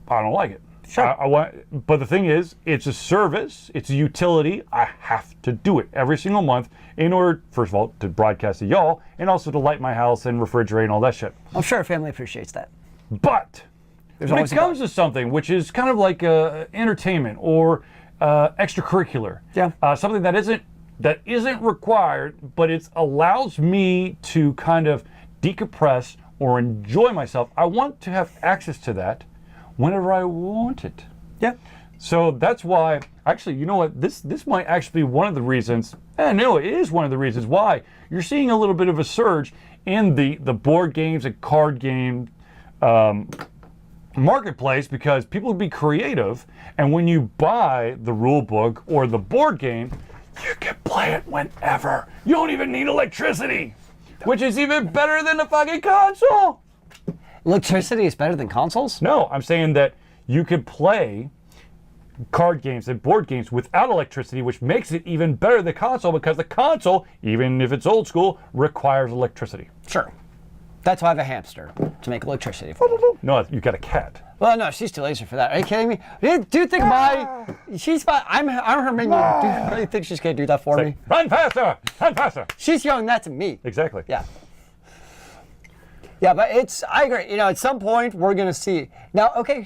I don't like it. Sure. But the thing is, it's a service, it's a utility. I have to do it every single month in order, first of all, to broadcast to y'all, and also to light my house and refrigerate and all that shit. I'm sure our family appreciates that. But when it comes to something which is kind of like entertainment or extracurricular, something that isn't required, but it allows me to kind of decompress or enjoy myself, I want to have access to that whenever I want it. Yeah. So that's why, actually, you know what? This might actually be one of the reasons, no, it is one of the reasons why you're seeing a little bit of a surge in the board games and card game marketplace, because people be creative, and when you buy the rule book or the board game, you can play it whenever. You don't even need electricity, which is even better than the fucking console. Electricity is better than consoles? No, I'm saying that you could play card games and board games without electricity, which makes it even better than the console, because the console, even if it's old school, requires electricity. Sure. That's why I have a hamster, to make electricity for me. No, you got a cat. Well, no, she's too lazy for that. Are you kidding me? Do you think I'm her minion. Do you really think she's going to do that for me? Run faster! Run faster! She's yelling that to me. Exactly. Yeah. Yeah, but I agree. At some point, we're going to see. Now, okay,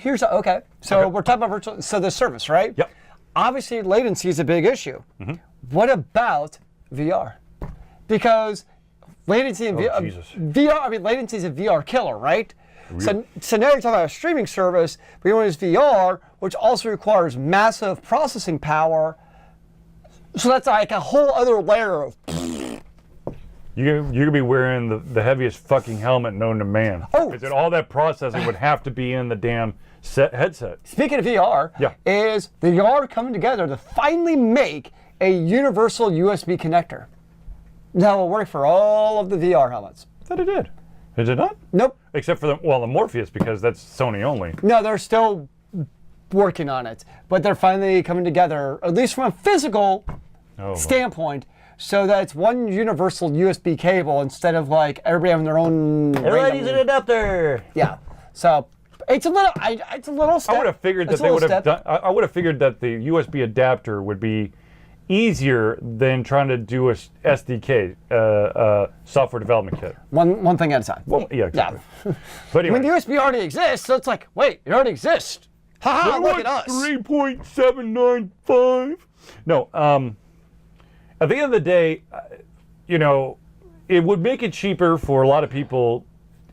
so we're talking about virtual, so the service, right? Yep. Obviously, latency is a big issue. Mm-hmm. What about VR? Because latency in latency is a VR killer, right? Really? So now you're talking about a streaming service, but you want to use VR, which also requires massive processing power. So that's like a whole other layer of. You're going to be wearing the heaviest fucking helmet known to man. Oh. Because all that processing would have to be in the damn headset. Speaking of VR, is VR coming together to finally make a universal USB connector that will work for all of the VR helmets. I thought it did. Is it not? Nope. Except for the Morpheus, because that's Sony only. No, they're still working on it. But they're finally coming together, at least from a physical standpoint, so that it's one universal USB cable instead of like everybody having their own. Everybody needs an adapter. Yeah. So it's a little step. I would have figured that they would have done. I would have figured that the USB adapter would be easier than trying to do a SDK, software development kit. One thing at a time. Well, yeah, exactly. But anyway. I mean, the USB already exists, so it's like, wait, it already exists. Haha, look at us. 3.795. No, at the end of the day, it would make it cheaper for a lot of people.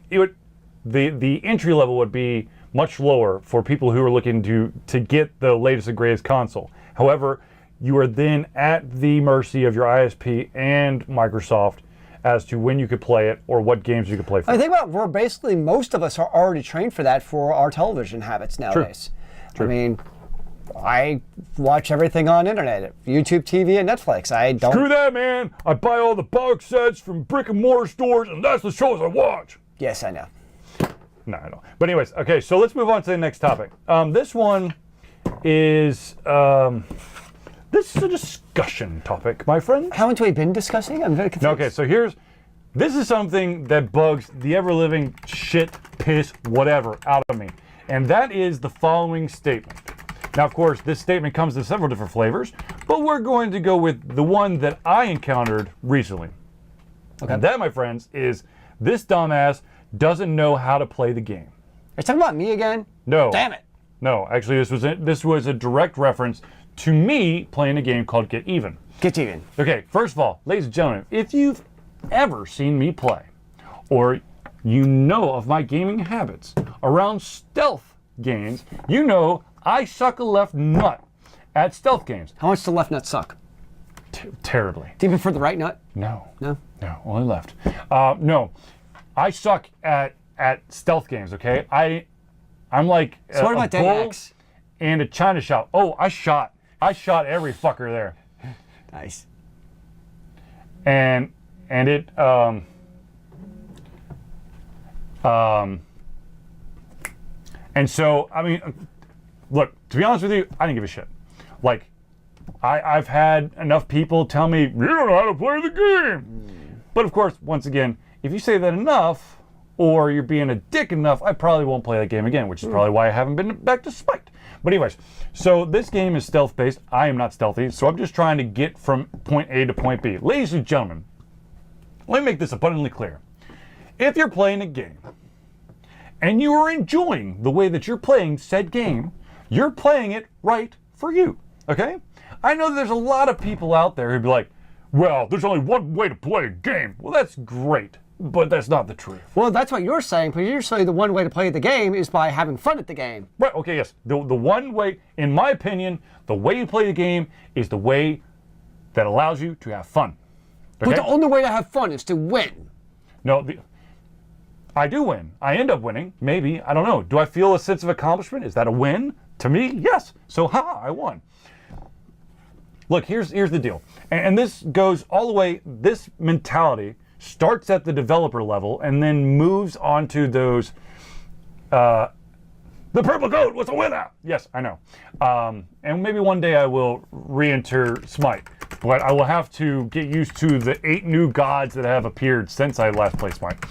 The entry level would be much lower for people who are looking to get the latest and greatest console. However, you are then at the mercy of your ISP and Microsoft as to when you could play it or what games you could play for. I think most of us are already trained for that for our television habits nowadays. True. I mean, I watch everything on internet, YouTube TV and Netflix. I don't. Screw that, man. I buy all the box sets from brick and mortar stores, and that's the shows I watch. Yes, I know. No, I don't. But anyways, okay, so let's move on to the next topic. This one is... this is a discussion topic, my friend. Haven't we been discussing? I'm very confused. Okay, so this is something that bugs the ever-living shit, piss, whatever out of me. And that is the following statement. Now, of course, this statement comes in several different flavors, but we're going to go with the one that I encountered recently. Okay. And that, my friends, is this dumbass doesn't know how to play the game. Are you talking about me again? No. Damn it. No, actually, this was a direct reference to me playing a game called Get Even. Get Even. Okay, first of all, ladies and gentlemen, if you've ever seen me play, or you know of my gaming habits around stealth games, you know I suck a left nut at stealth games. How much does the left nut suck? Terribly. Do you prefer the right nut? No. No? No, only left. No. I suck at stealth games. Okay, I'm like So what a about bull X? and a china shop. Oh, I shot every fucker there. Nice. And it and so I mean, look, to be honest with you, I didn't give a shit. Like, I've had enough people tell me, you don't know how to play the game. But of course, once again, if you say that enough, or you're being a dick enough, I probably won't play that game again, which is probably why I haven't been back to Spiked. But anyways, so this game is stealth-based. I am not stealthy, so I'm just trying to get from point A to point B. Ladies and gentlemen, let me make this abundantly clear. If you're playing a game, and you are enjoying the way that you're playing said game, you're playing it right for you, okay? I know that there's a lot of people out there who'd be like, well, there's only one way to play a game. Well, that's great, but that's not the truth. Well, that's what you're saying, but you're saying the one way to play the game is by having fun at the game. Right, okay, yes. The one way, in my opinion, the way you play the game is the way that allows you to have fun. Okay? But the only way to have fun is to win. No, I do win. I end up winning, maybe. I don't know. Do I feel a sense of accomplishment? Is that a win? To me, yes. So, I won. Look, here's the deal. And this goes all the way, this mentality starts at the developer level and then moves on to those, the purple coat was a winner. Yes, I know. And maybe one day I will re-enter Smite, but I will have to get used to the 8 new gods that have appeared since I last played Smite.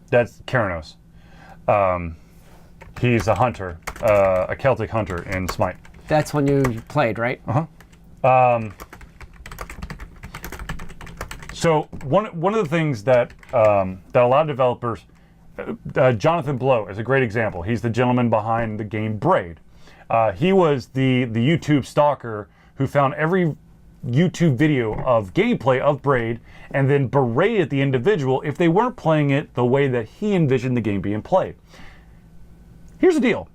That's Keranos. He's a hunter, a Celtic hunter in Smite. That's when you played, right? So one of the things that that a lot of developers, Jonathan Blow is a great example. He's the gentleman behind the game Braid. He was the YouTube stalker who found every YouTube video of gameplay of Braid and then berated the individual if they weren't playing it the way that he envisioned the game being played. Here's the deal.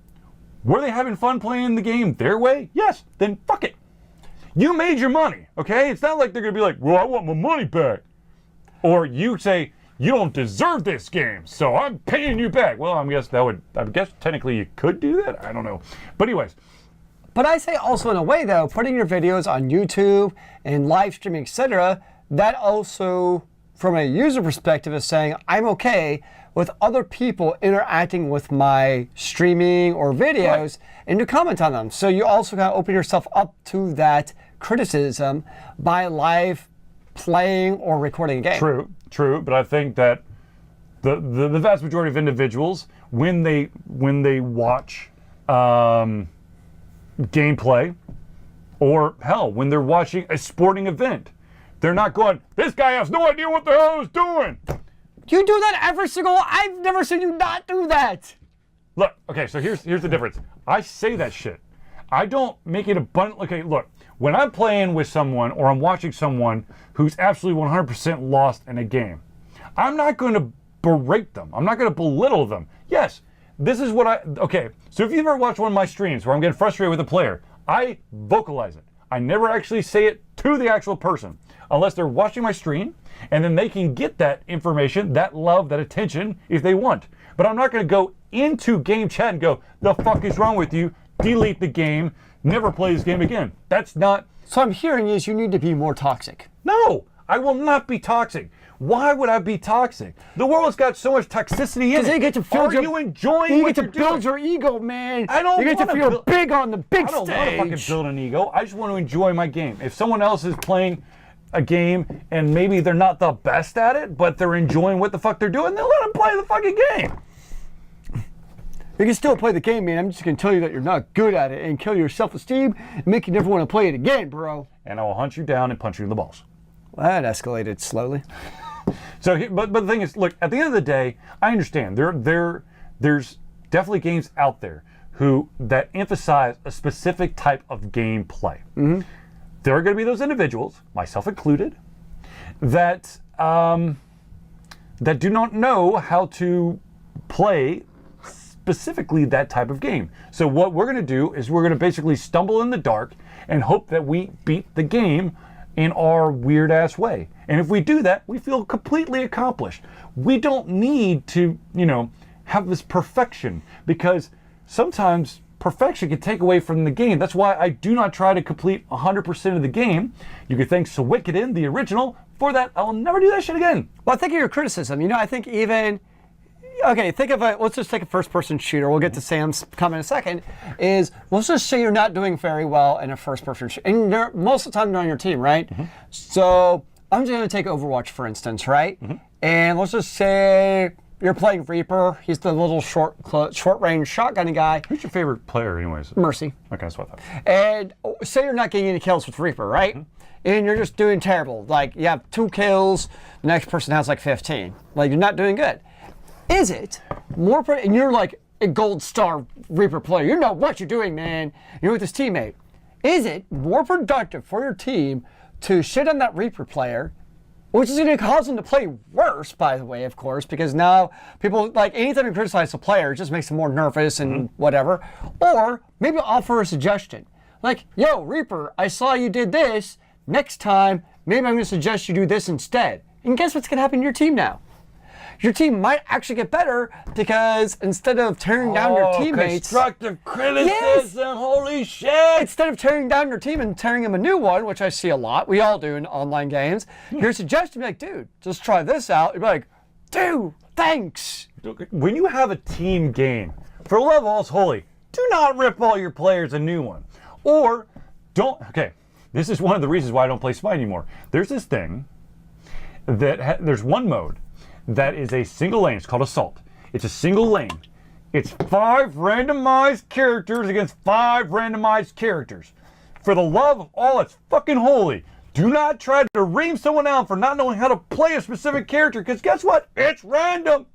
Were they having fun playing the game their way? Yes, then fuck it. You made your money, okay? It's not like they're gonna be like, well, I want my money back. Or you say, you don't deserve this game, so I'm paying you back. Well, I guess technically you could do that. I don't know. But anyways. But I say also in a way though, putting your videos on YouTube and live streaming, etc., that also, from a user perspective, is saying I'm okay with other people interacting with my streaming or videos and to comment on them. So you also got to open yourself up to that criticism by live playing or recording a game. True, but I think that the vast majority of individuals, when they watch gameplay, or hell, when they're watching a sporting event, they're not going, this guy has no idea what the hell he's doing. You do that every single, I've never seen you not do that. Look, okay, so here's the difference. I say that shit. I don't make it abundant. Okay, look, when I'm playing with someone or I'm watching someone who's absolutely 100% lost in a game, I'm not going to berate them. I'm not going to belittle them. Yes, this is what okay, so if you've ever watched one of my streams where I'm getting frustrated with a player, I vocalize it. I never actually say it to the actual person unless they're watching my stream, and then they can get that information, that love, that attention if they want. But I'm not going to go into game chat and go, the fuck is wrong with you? Delete the game, never play this game again. That's not... So I'm hearing is you need to be more toxic. No, I will not be toxic. Why would I be toxic? The world's got so much toxicity in it. You get to feel you enjoying what you're doing? You get to build your ego, man. I don't You get to feel big on the big stage. I don't want to fucking build an ego. I just want to enjoy my game. If someone else is playing a game and maybe they're not the best at it, but they're enjoying what the fuck they're doing, then let them play the fucking game. You can still play the game, man. I'm just going to tell you that you're not good at it and kill your self-esteem and make you never want to play it again, bro. And I will hunt you down and punch you in the balls. Well, that escalated slowly. So, but the thing is, look, at the end of the day, I understand there's definitely games out there that emphasize a specific type of gameplay. Mm-hmm. There are going to be those individuals, myself included, that do not know how to play specifically that type of game. So what we're going to do is we're going to basically stumble in the dark and hope that we beat the game in our weird ass way. And if we do that, we feel completely accomplished. We don't need to, have this perfection, because sometimes perfection can take away from the game. That's why I do not try to complete 100% of the game. You can thank Suikoden, the original, for that. I will never do that shit again. Well, I think of your criticism. I think even, okay, let's just take a first-person shooter. We'll get to Sam's comment in a second. Let's just say you're not doing very well in a first-person shooter. And most of the time you're on your team, right? Mm-hmm. So I'm just going to take Overwatch, for instance, right? Mm-hmm. And let's just say you're playing Reaper. He's the little short-range shotgun guy. Who's your favorite player, anyways? Mercy. Okay, that's what I thought. And say you're not getting any kills with Reaper, right? Mm-hmm. And you're just doing terrible. Like, you have 2 kills, the next person has like 15. Like, you're not doing good. Is it more, and you're like a gold star Reaper player, you know what you're doing, man. You're with this teammate. Is it more productive for your team to shit on that Reaper player, which is going to cause them to play worse, by the way, of course, because now people, like, anytime you criticize a player, it just makes them more nervous and whatever. Or maybe offer a suggestion. Like, yo, Reaper, I saw you did this. Next time, maybe I'm going to suggest you do this instead. And guess what's going to happen to your team now? Your team might actually get better, because instead of tearing down your teammates... constructive criticism, yes! Holy shit! Instead of tearing down your team and tearing them a new one, which I see a lot, we all do in online games, your suggestion be like, dude, just try this out. You'd be like, dude, thanks! When you have a team game, for love of all's holy, do not rip all your players a new one. Or, okay, this is one of the reasons why I don't play Smite anymore. There's this thing that, there's one mode that is a single lane. It's called Assault. It's a single lane. It's 5 randomized characters against 5 randomized characters. For the love of all that's fucking holy, do not try to ream someone out for not knowing how to play a specific character, because guess what? It's random.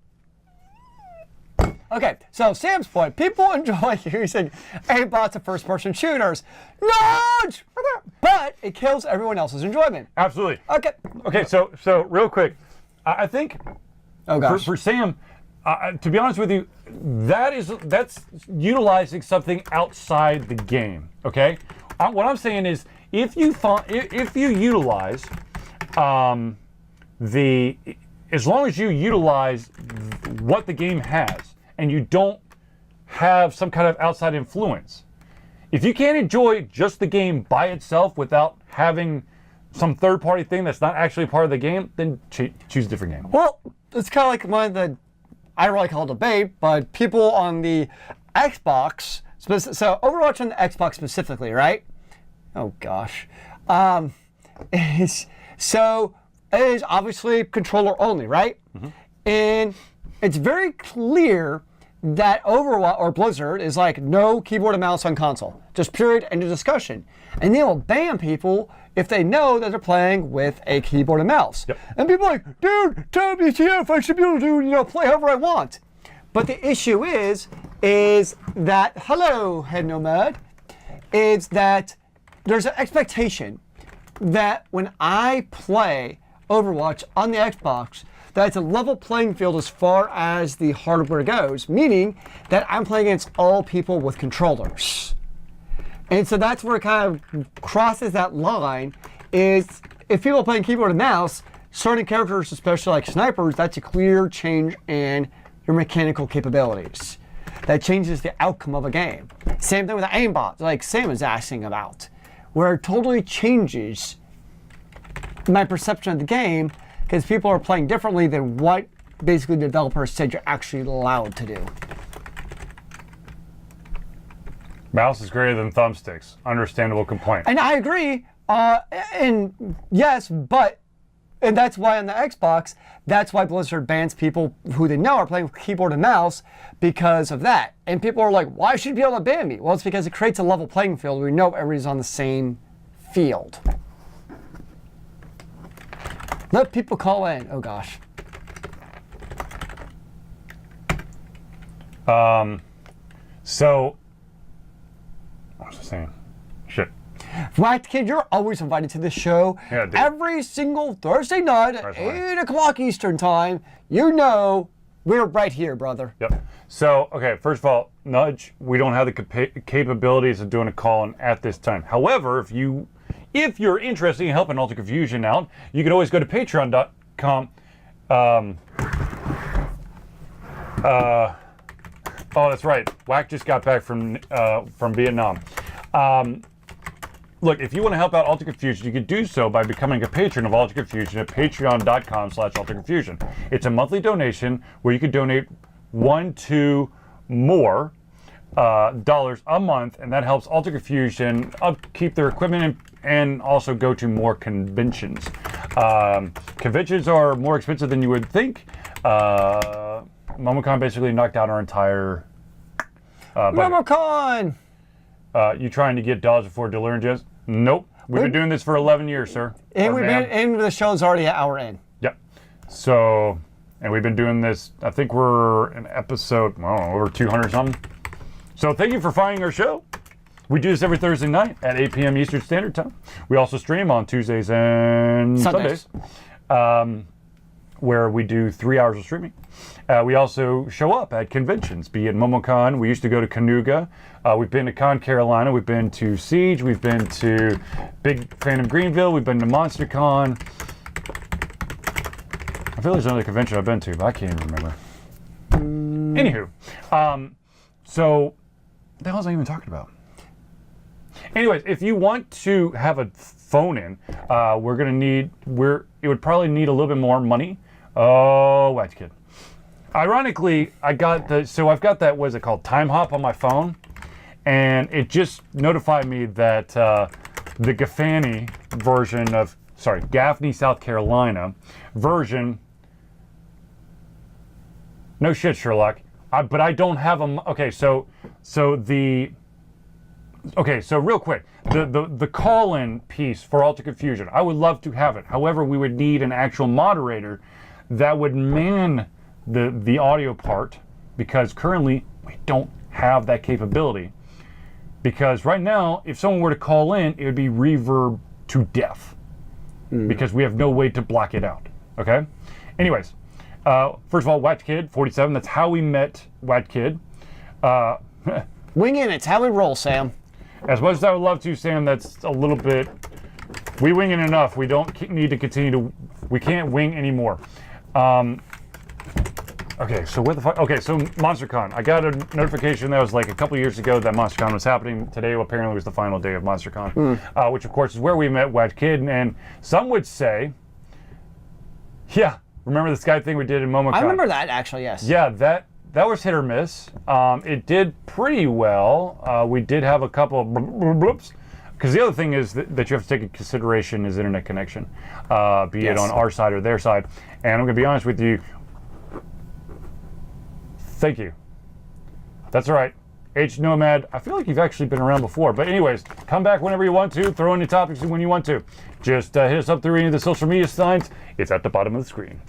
Okay, so Sam's point, people enjoy using aimbots of first-person shooters. Nudge! But it kills everyone else's enjoyment. Absolutely. Okay, so real quick, I think for Sam, to be honest with you, that's utilizing something outside the game. Okay, what I'm saying is, if you utilize as long as you utilize what the game has, and you don't have some kind of outside influence, if you can't enjoy just the game by itself without having some third-party thing that's not actually part of the game, then choose a different game. Well, it's kind of like one of the, I don't really call it debate, but people on the Xbox, so Overwatch on the Xbox specifically, right? Oh gosh. It is obviously controller only, right? Mm-hmm. And it's very clear that Overwatch or Blizzard is like, no keyboard and mouse on console. Just period, end of discussion. And they will ban people if they know that they're playing with a keyboard and mouse. Yep. And people are like, dude, WTF, I should be able to play however I want. But the issue is that, hello, Head Nomad, is that there's an expectation that when I play Overwatch on the Xbox, that it's a level playing field as far as the hardware goes, meaning that I'm playing against all people with controllers. And so that's where it kind of crosses that line, is if people are playing keyboard and mouse, certain characters, especially like snipers, that's a clear change in your mechanical capabilities. That changes the outcome of a game. Same thing with the aimbot, like Sam is asking about, where it totally changes my perception of the game, because people are playing differently than what basically the developer said you're actually allowed to do. Mouse is greater than thumbsticks. Understandable complaint. And I agree. And yes, and that's why on the Xbox, that's why Blizzard bans people who they know are playing with keyboard and mouse because of that. And people are like, why should you be able to ban me? Well, it's because it creates a level playing field where we know everybody's on the same field. Let people call in. Oh gosh. So, what was I saying? Shit. Right, kid, you're always invited to this show. Yeah, dude. Every single Thursday night at 8 o'clock Eastern time. You know we're right here, brother. Yep. So, okay, first of all, Nudge, we don't have the capabilities of doing a call-in at this time. However, if you if you're interested in helping Alter Confusion out, you can always go to patreon.com. Oh, that's right. Whack just got back from Vietnam. Look, if you want to help out Alter Confusion, you can do so by becoming a patron of Alter Confusion at patreon.com/AlteredConfusion. It's a monthly donation where you can donate $1 to more dollars a month, and that helps Alter Confusion upkeep their equipment and also go to more conventions. Conventions are more expensive than you would think. MomoCon basically knocked out our entire budget. MomoCon! You trying to get dollars before delirium? Nope. We've been doing this for 11 years, sir. And the show's already an hour in. Yep. So, and we've been doing this, I think we're in episode, I don't know, over 200 something. So thank you for finding our show. We do this every Thursday night at 8 p.m. Eastern Standard Time. We also stream on Tuesdays and Sundays. Where we do 3 hours of streaming. We also show up at conventions, be it MomoCon. We used to go to Canuga. We've been to Con Carolina. We've been to Siege. We've been to Big Phantom Greenville. We've been to MonsterCon. I feel there's another convention I've been to, but I can't even remember. Anywho, so what the hell was I even talking about? Anyways, if you want to have a phone in, it would probably need a little bit more money. Oh, watch kid. Ironically, I've got that, what is it called, Time Hop on my phone, and it just notified me that the Gaffney version of, Gaffney, South Carolina version. No shit, Sherlock. But I don't have them. Okay, so real quick, the call-in piece for Alter Confusion, I would love to have it. However, we would need an actual moderator that would man the audio part, because currently we don't have that capability. Because right now, if someone were to call in, it would be reverb to death, because we have no way to block it out. Okay. Anyways, first of all, Wat Kid 47. That's how we met Wat Kid. Winging it's how we roll, Sam. As much as I would love to, Sam, that's a little bit. We wing it enough. We don't need to continue to. We can't wing anymore. Okay, so what the fuck? Okay, so MonsterCon. I got a notification that was like a couple years ago that MonsterCon was happening. Today apparently was the final day of MonsterCon, which of course is where we met Wat Kid. And some would say, yeah, remember the Skype thing we did in MomoCon? I remember that actually, yes. Yeah, that was hit or miss. It did pretty well. We did have a couple of bloops. Because the other thing is that you have to take into consideration is internet connection, be it on our side or their side. And I'm going to be honest with you. Thank you. That's all right. H Nomad, I feel like you've actually been around before. But anyways, come back whenever you want to. Throw in your topics when you want to. Just hit us up through any of the social media signs. It's at the bottom of the screen.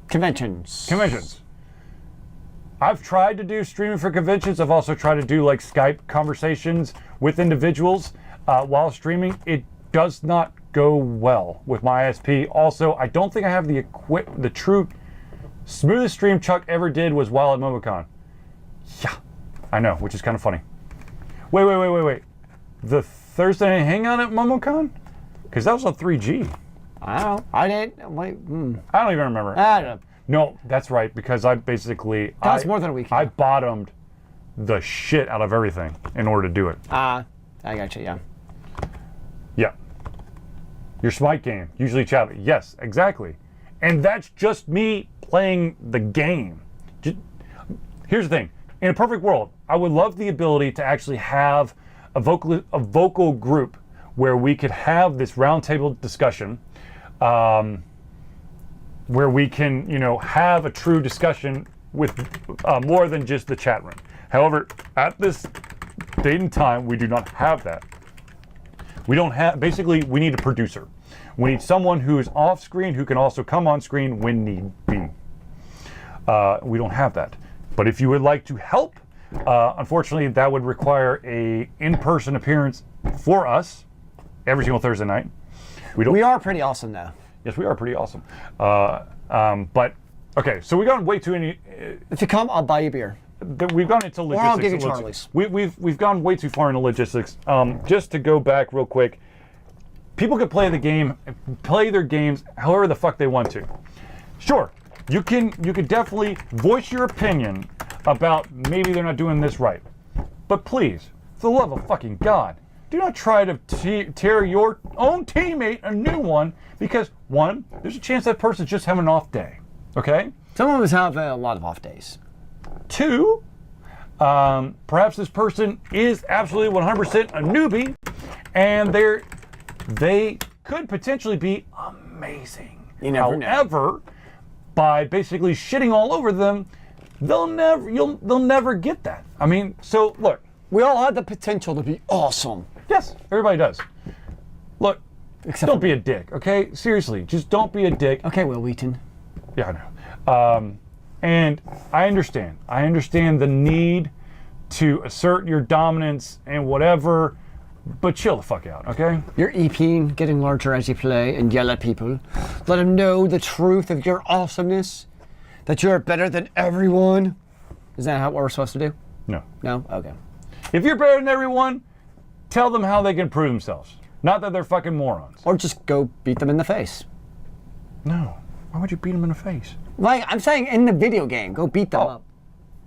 Conventions. I've tried to do streaming for conventions. I've also tried to do like Skype conversations with individuals while streaming. It does not go well with my ISP. Also, I don't think I have the true smoothest stream Chuck ever did was while at MomoCon. Yeah, I know, which is kind of funny. Wait. The Thursday night hangout at MomoCon? Because that was on 3G. I don't know. I didn't. Wait. I don't even remember. I don't know. No, that's right, because I basically... That's more than a week. I bottomed the shit out of everything in order to do it. I got you, yeah. Yeah. Your Smite game, usually chat. Yes, exactly. And that's just me playing the game. Here's the thing. In a perfect world, I would love the ability to actually have a vocal group where we could have this roundtable discussion, where we can, have a true discussion with more than just the chat room. However, at this date and time, we do not have that. We don't have, basically, we need a producer. We need someone who is off screen who can also come on screen when need be. We don't have that. But if you would like to help, unfortunately, that would require a in-person appearance for us every single Thursday night. We are pretty awesome now. Yes, we are pretty awesome. But, okay, so we got way too many... If you come, I'll buy you beer. we've gone into logistics. I'll give you Charlie's. We've gone way too far into logistics. Just to go back real quick, people can play their games however the fuck they want to. Sure, you can definitely voice your opinion about maybe they're not doing this right, but please, for the love of fucking God, do not try to tear your own teammate a new one because, one, there's a chance that person's just having an off day, okay? Some of us have a lot of off days. Two, perhaps this person is absolutely 100% a newbie, and they could potentially be amazing. You never know. However, by basically shitting all over them, they'll never get that. I mean, so look. We all have the potential to be awesome. Yes, everybody does. Look, don't be a dick, okay? Seriously, just don't be a dick. Okay, Will Wheaton. Yeah, I know. And I understand. I understand the need to assert your dominance and whatever, but chill the fuck out, okay? Your EP getting larger as you play and yell at people. Let them know the truth of your awesomeness, that you're better than everyone. Is that what we're supposed to do? No. No? Okay. If you're better than everyone, tell them how they can prove themselves. Not that they're fucking morons. Or just go beat them in the face. No. Why would you beat them in the face? Like, I'm saying in the video game, go beat them up.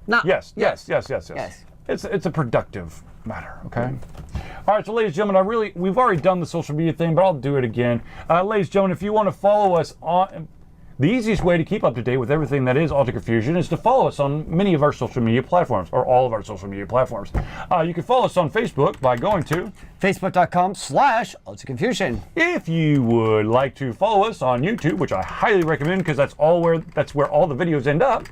Not, Yes. It's a productive matter, okay? All right, so ladies and gentlemen, we've already done the social media thing, but I'll do it again. Ladies and gentlemen, if you want to follow us on... The easiest way to keep up to date with everything that is Altered Confusion is to follow us on many of our social media platforms, or all of our social media platforms. You can follow us on Facebook by going to Facebook.com/AlteredConfusion. If you would like to follow us on YouTube, which I highly recommend because that's where all the videos end up.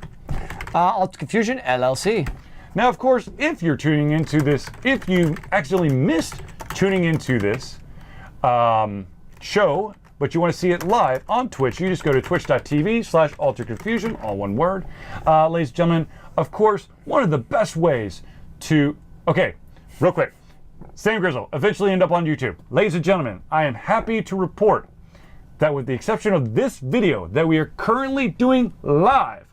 AlteredConfusionLLC. Now, of course, if you're tuning into this, if you accidentally missed tuning into this show, but you want to see it live on Twitch, you just go to twitch.tv/AlteredConfusion, all one word. Ladies and gentlemen, of course, one of the best ways to... Okay, real quick. Sam Grizzle, eventually end up on YouTube. Ladies and gentlemen, I am happy to report that with the exception of this video that we are currently doing live,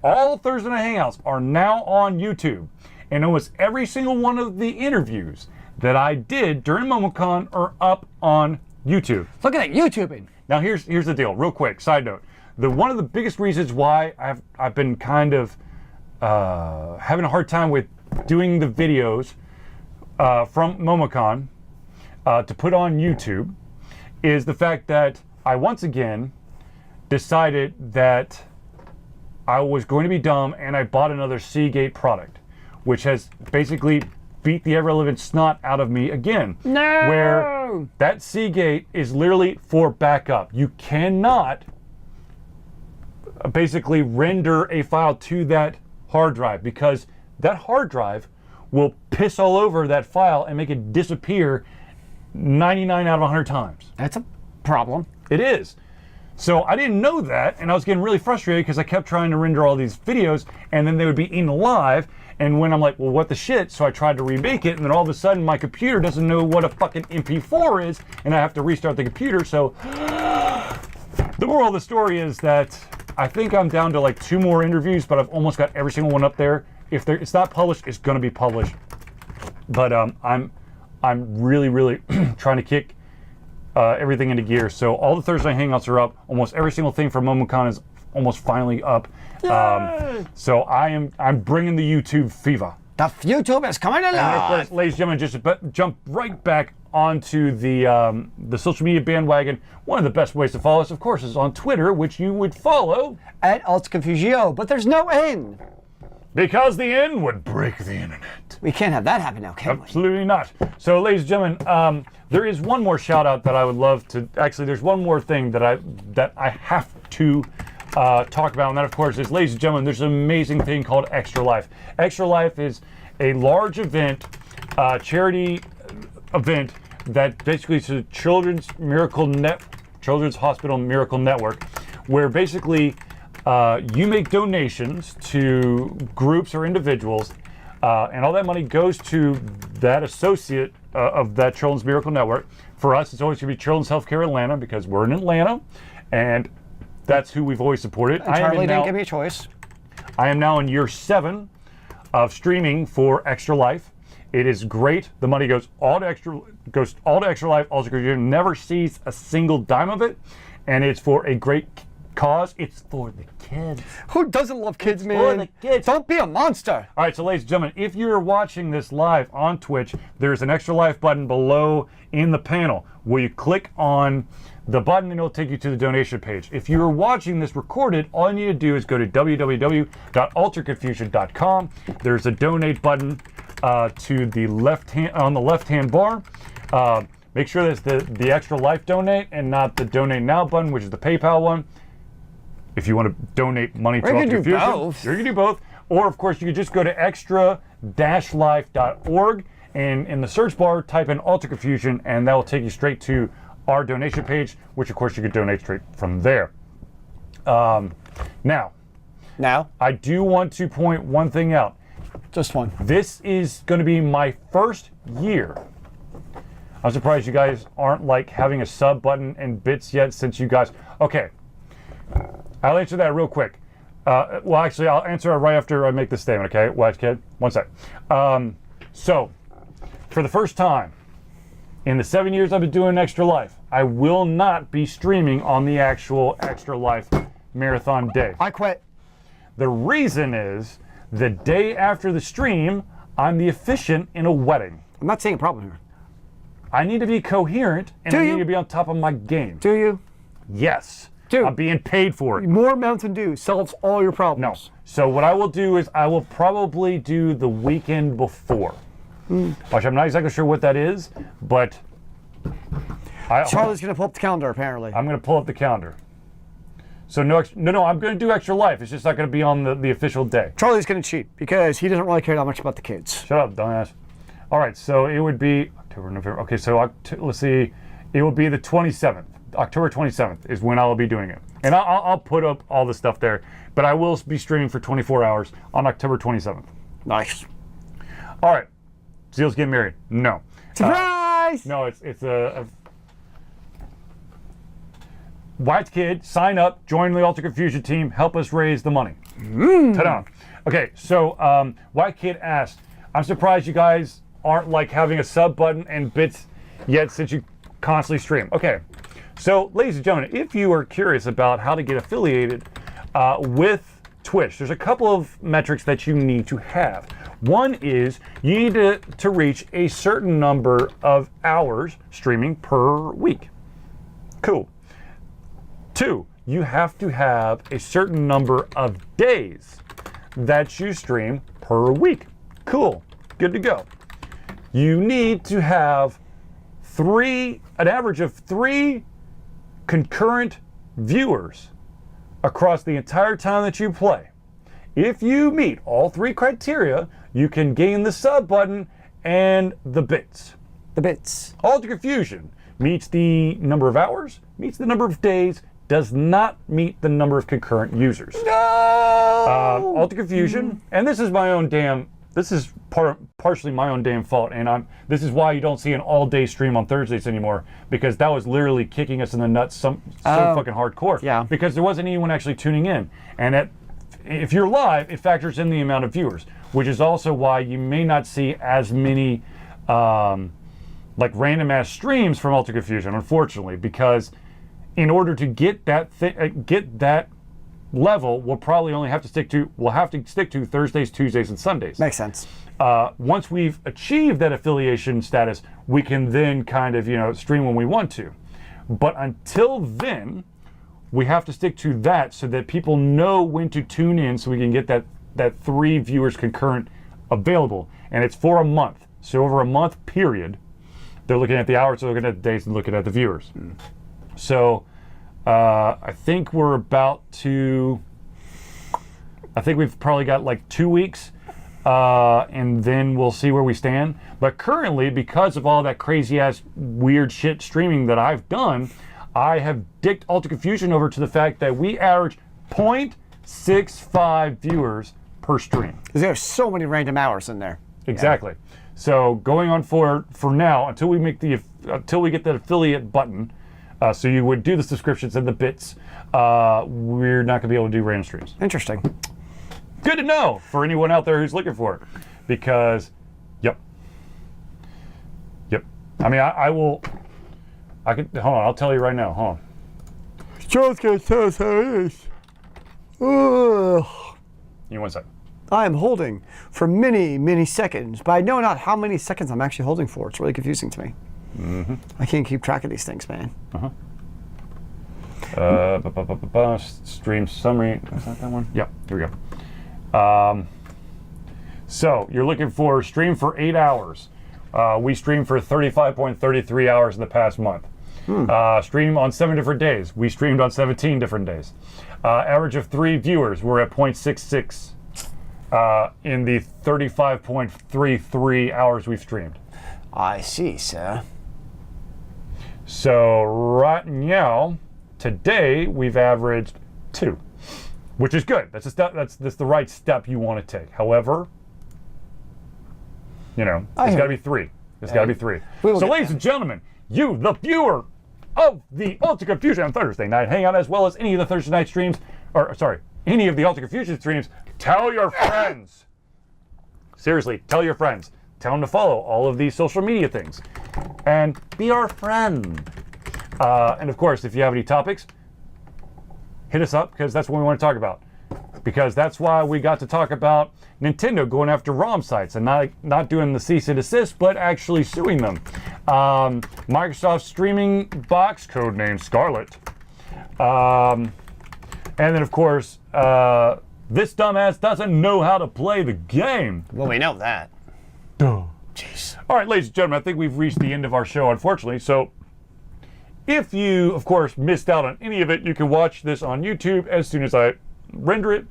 all Thursday Night Hangouts are now on YouTube. And almost every single one of the interviews that I did during MomoCon are up on YouTube. Look at that, YouTubing. Now here's the deal, real quick, side note. One of the biggest reasons why I've been kind of having a hard time with doing the videos from MomoCon to put on YouTube is the fact that I once again decided that I was going to be dumb and I bought another Seagate product, which has basically beat the ever-living snot out of me again. No! Where that Seagate is literally for backup. You cannot basically render a file to that hard drive because that hard drive will piss all over that file and make it disappear 99 out of 100 times. That's a problem. It is. So I didn't know that, and I was getting really frustrated because I kept trying to render all these videos, and then they would be eaten alive. And when I'm like, well, what the shit? So I tried to remake it, and then all of a sudden my computer doesn't know what a fucking MP4 is, and I have to restart the computer. So the moral of the story is that I think I'm down to like 2 more interviews, but I've almost got every single one up there. If it's not published, it's going to be published. But I'm really trying to kick everything into gear. So all the Thursday Hangouts are up. Almost every single thing from MomoCon is almost finally up. So I'm bringing the YouTube fever. The YouTube is coming alive. And of course, ladies and gentlemen, just jump right back onto the social media bandwagon. One of the best ways to follow us, of course, is on Twitter, which you would follow at AlteredConfusion, but there's no N. Because the N would break the internet. We can't have that happen now, can we? Absolutely not. So, ladies and gentlemen, there is one more shout out that I would love to. Actually, there's one more thing that I have to talk about, and that, of course, is, ladies and gentlemen, there's an amazing thing called Extra Life. Extra Life is a large event, charity event that basically is a Children's Hospital Miracle Network, where basically you make donations to groups or individuals, and all that money goes to that associate of that Children's Miracle Network. For us, it's always going to be Children's Healthcare Atlanta because we're in Atlanta, and that's who we've always supported. Charlie didn't give me a choice. I am now in year 7 of streaming for Extra Life. It is great. The money goes all to Extra Life. AlteredConfusion never sees a single dime of it, and it's for a great cause. It's for the kids. Who doesn't love kids, man? For the kids. Don't be a monster. All right, so ladies and gentlemen, if you're watching this live on Twitch, there's an Extra Life button below in the panel where you click on the button and it'll take you to the donation page. If you're watching this recorded, all you need to do is go to www.AlteredConfusion.com. There's a donate button to the on the left-hand bar. Make sure that's the Extra Life donate and not the donate now button, which is the PayPal one. If you want to donate money to AlteredConfusion, you can do both. Or of course, you could just go to extra-life.org and in the search bar type in AlteredConfusion, and that will take you straight to our donation page, which of course you could donate straight from there. Now, I do want to point one thing out. Just one. This is going to be my first year. I'm surprised you guys aren't like having a sub button and bits yet, since you guys. Okay, I'll answer that real quick. Well, actually, I'll answer it right after I make this statement. Okay, watch, kid. One sec. So, for the first time in the 7 years I've been doing Extra Life, I will not be streaming on the actual Extra Life marathon day. I quit. The reason is the day after the stream, I'm the officiant in a wedding. I'm not seeing a problem here. I need to be coherent and I need to be on top of my game. Do you? Yes. Dude, I'm being paid for it. More Mountain Dew solves all your problems. No. So what I will do is I will probably do the weekend before. Which I'm not exactly sure what that is, but Charlie's going to pull up the calendar, apparently. I'm going to pull up the calendar. So no, I'm going to do Extra Life. It's just not going to be on the official day. Charlie's going to cheat because he doesn't really care that much about the kids. Shut up, dumbass. All right, so it would be October, November. Okay, so let's see. It will be the 27th. October 27th is when I will be doing it. And I'll put up all the stuff there. But I will be streaming for 24 hours on October 27th. Nice. All right. Zealeus getting married? No. Surprise! No, it's a White kid. Sign up, join the AlteredConfusion team, help us raise the money. Ta-da! Okay, so White kid asked, "I'm surprised you guys aren't like having a sub button and bits yet, since you constantly stream." Okay, so ladies and gentlemen, if you are curious about how to get affiliated with Twitch, there's a couple of metrics that you need to have. One is you need to reach a certain number of hours streaming per week. Cool. 2, you have to have a certain number of days that you stream per week. Cool. Good to go. You need to have an average of 3 concurrent viewers across the entire time that you play. If you meet all 3 criteria, you can gain the sub button and the bits. The bits. AlteredConfusion meets the number of hours, meets the number of days, does not meet the number of concurrent users. No! AlteredConfusion, and this is my own damn. This is partially my own damn fault, and this is why you don't see an all-day stream on Thursdays anymore, because that was literally kicking us in the nuts so fucking hardcore. Yeah. Because there wasn't anyone actually tuning in, and if you're live, it factors in the amount of viewers, which is also why you may not see as many like random ass streams from AlteredConfusion, unfortunately, because in order to get that level, we'll probably only have to stick to Thursdays, Tuesdays, and Sundays. Makes sense. Once we've achieved that affiliation status, we can then kind of stream when we want to. But until then, we have to stick to that so that people know when to tune in, so we can get that 3 viewers concurrent available. And it's for a month. So over a month period, they're looking at the hours, they're looking at the days, and looking at the viewers. So I think we're about to, I think we've probably got like 2 weeks, and then we'll see where we stand. But currently, because of all that crazy ass weird shit streaming that I've done, I have dicked AlteredConfusion over to the fact that we average 0.65 viewers per stream. There's so many random hours in there. Exactly. Yeah. So going on for now, until we get that affiliate button, so you would do the subscriptions and the bits, we're not going to be able to do random streams. Interesting. Good to know for anyone out there who's looking for it. Because, yep. I mean, I can, hold on, I'll tell you right now. Hold on. Joe's going to tell us how it is. Ugh. Give me 1 second. I am holding for many, many seconds, but I know not how many seconds I'm actually holding for. It's really confusing to me. Mm-hmm. I can't keep track of these things, man. Stream summary. Is that one? Yeah, here we go. So you're looking for stream for 8 hours. We streamed for 35.33 hours in the past month. Stream on 7 different days. We streamed on 17 different days. Average of 3 viewers. We're at 0.66 in the 35.33 hours we've streamed. I see, sir. So right now, today we've averaged 2, which is good. That's a step. That's the right step you want to take. However, you know, it's got to be 3. It's got to be 3. So, ladies and gentlemen, you, the viewer of the Altered Confusion Thursday Night Hangout, as well as any of the Thursday night streams, or sorry, any of the Altered Confusion streams, tell your friends. Seriously, tell your friends. Tell them to follow all of these social media things. And be our friend. And of course, if you have any topics, hit us up, because that's what we want to talk about. Because that's why we got to talk about Nintendo going after ROM sites and not doing the cease and desist, but actually suing them. Microsoft streaming box, codename Scarlet. And then, of course, this dumbass doesn't know how to play the game. Well, we know that. Duh. Jeez. All right, ladies and gentlemen, I think we've reached the end of our show, unfortunately. So if you, of course, missed out on any of it, you can watch this on YouTube as soon as I render it.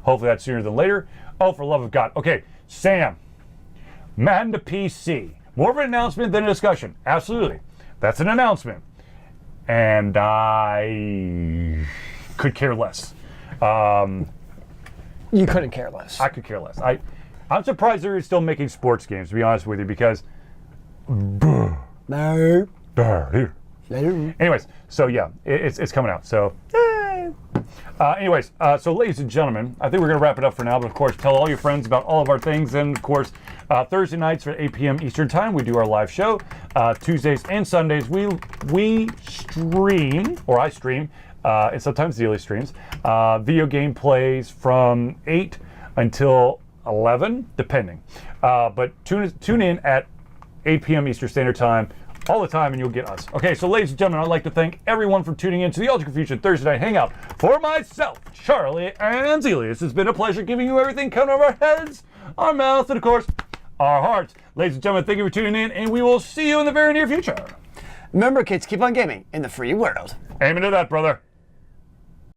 Hopefully that's sooner than later. Oh, for love of God. Okay, Sam, Madden to PC. More of an announcement than a discussion. Absolutely. That's an announcement. And I could care less. You couldn't care less. I could care less. I'm surprised they're still making sports games, to be honest with you, because... No. Anyways, so yeah, it's coming out. So, so ladies and gentlemen, I think we're going to wrap it up for now. But of course, tell all your friends about all of our things. And of course, Thursday nights at 8 p.m. Eastern Time, we do our live show. Tuesdays and Sundays, we stream, or I stream, and sometimes Zealeus streams, video game plays from 8 until 11, depending. But tune in at 8 p.m. Eastern Standard Time all the time, and you'll get us. Okay, so ladies and gentlemen, I'd like to thank everyone for tuning in to the Altered Confusion Thursday Night Hangout. For myself, Charlie, and Zealeus, it's been a pleasure giving you everything coming over our heads, our mouths, and of course, our hearts. Ladies and gentlemen, thank you for tuning in, and we will see you in the very near future. Remember, kids, keep on gaming in the free world. Amen to that, brother.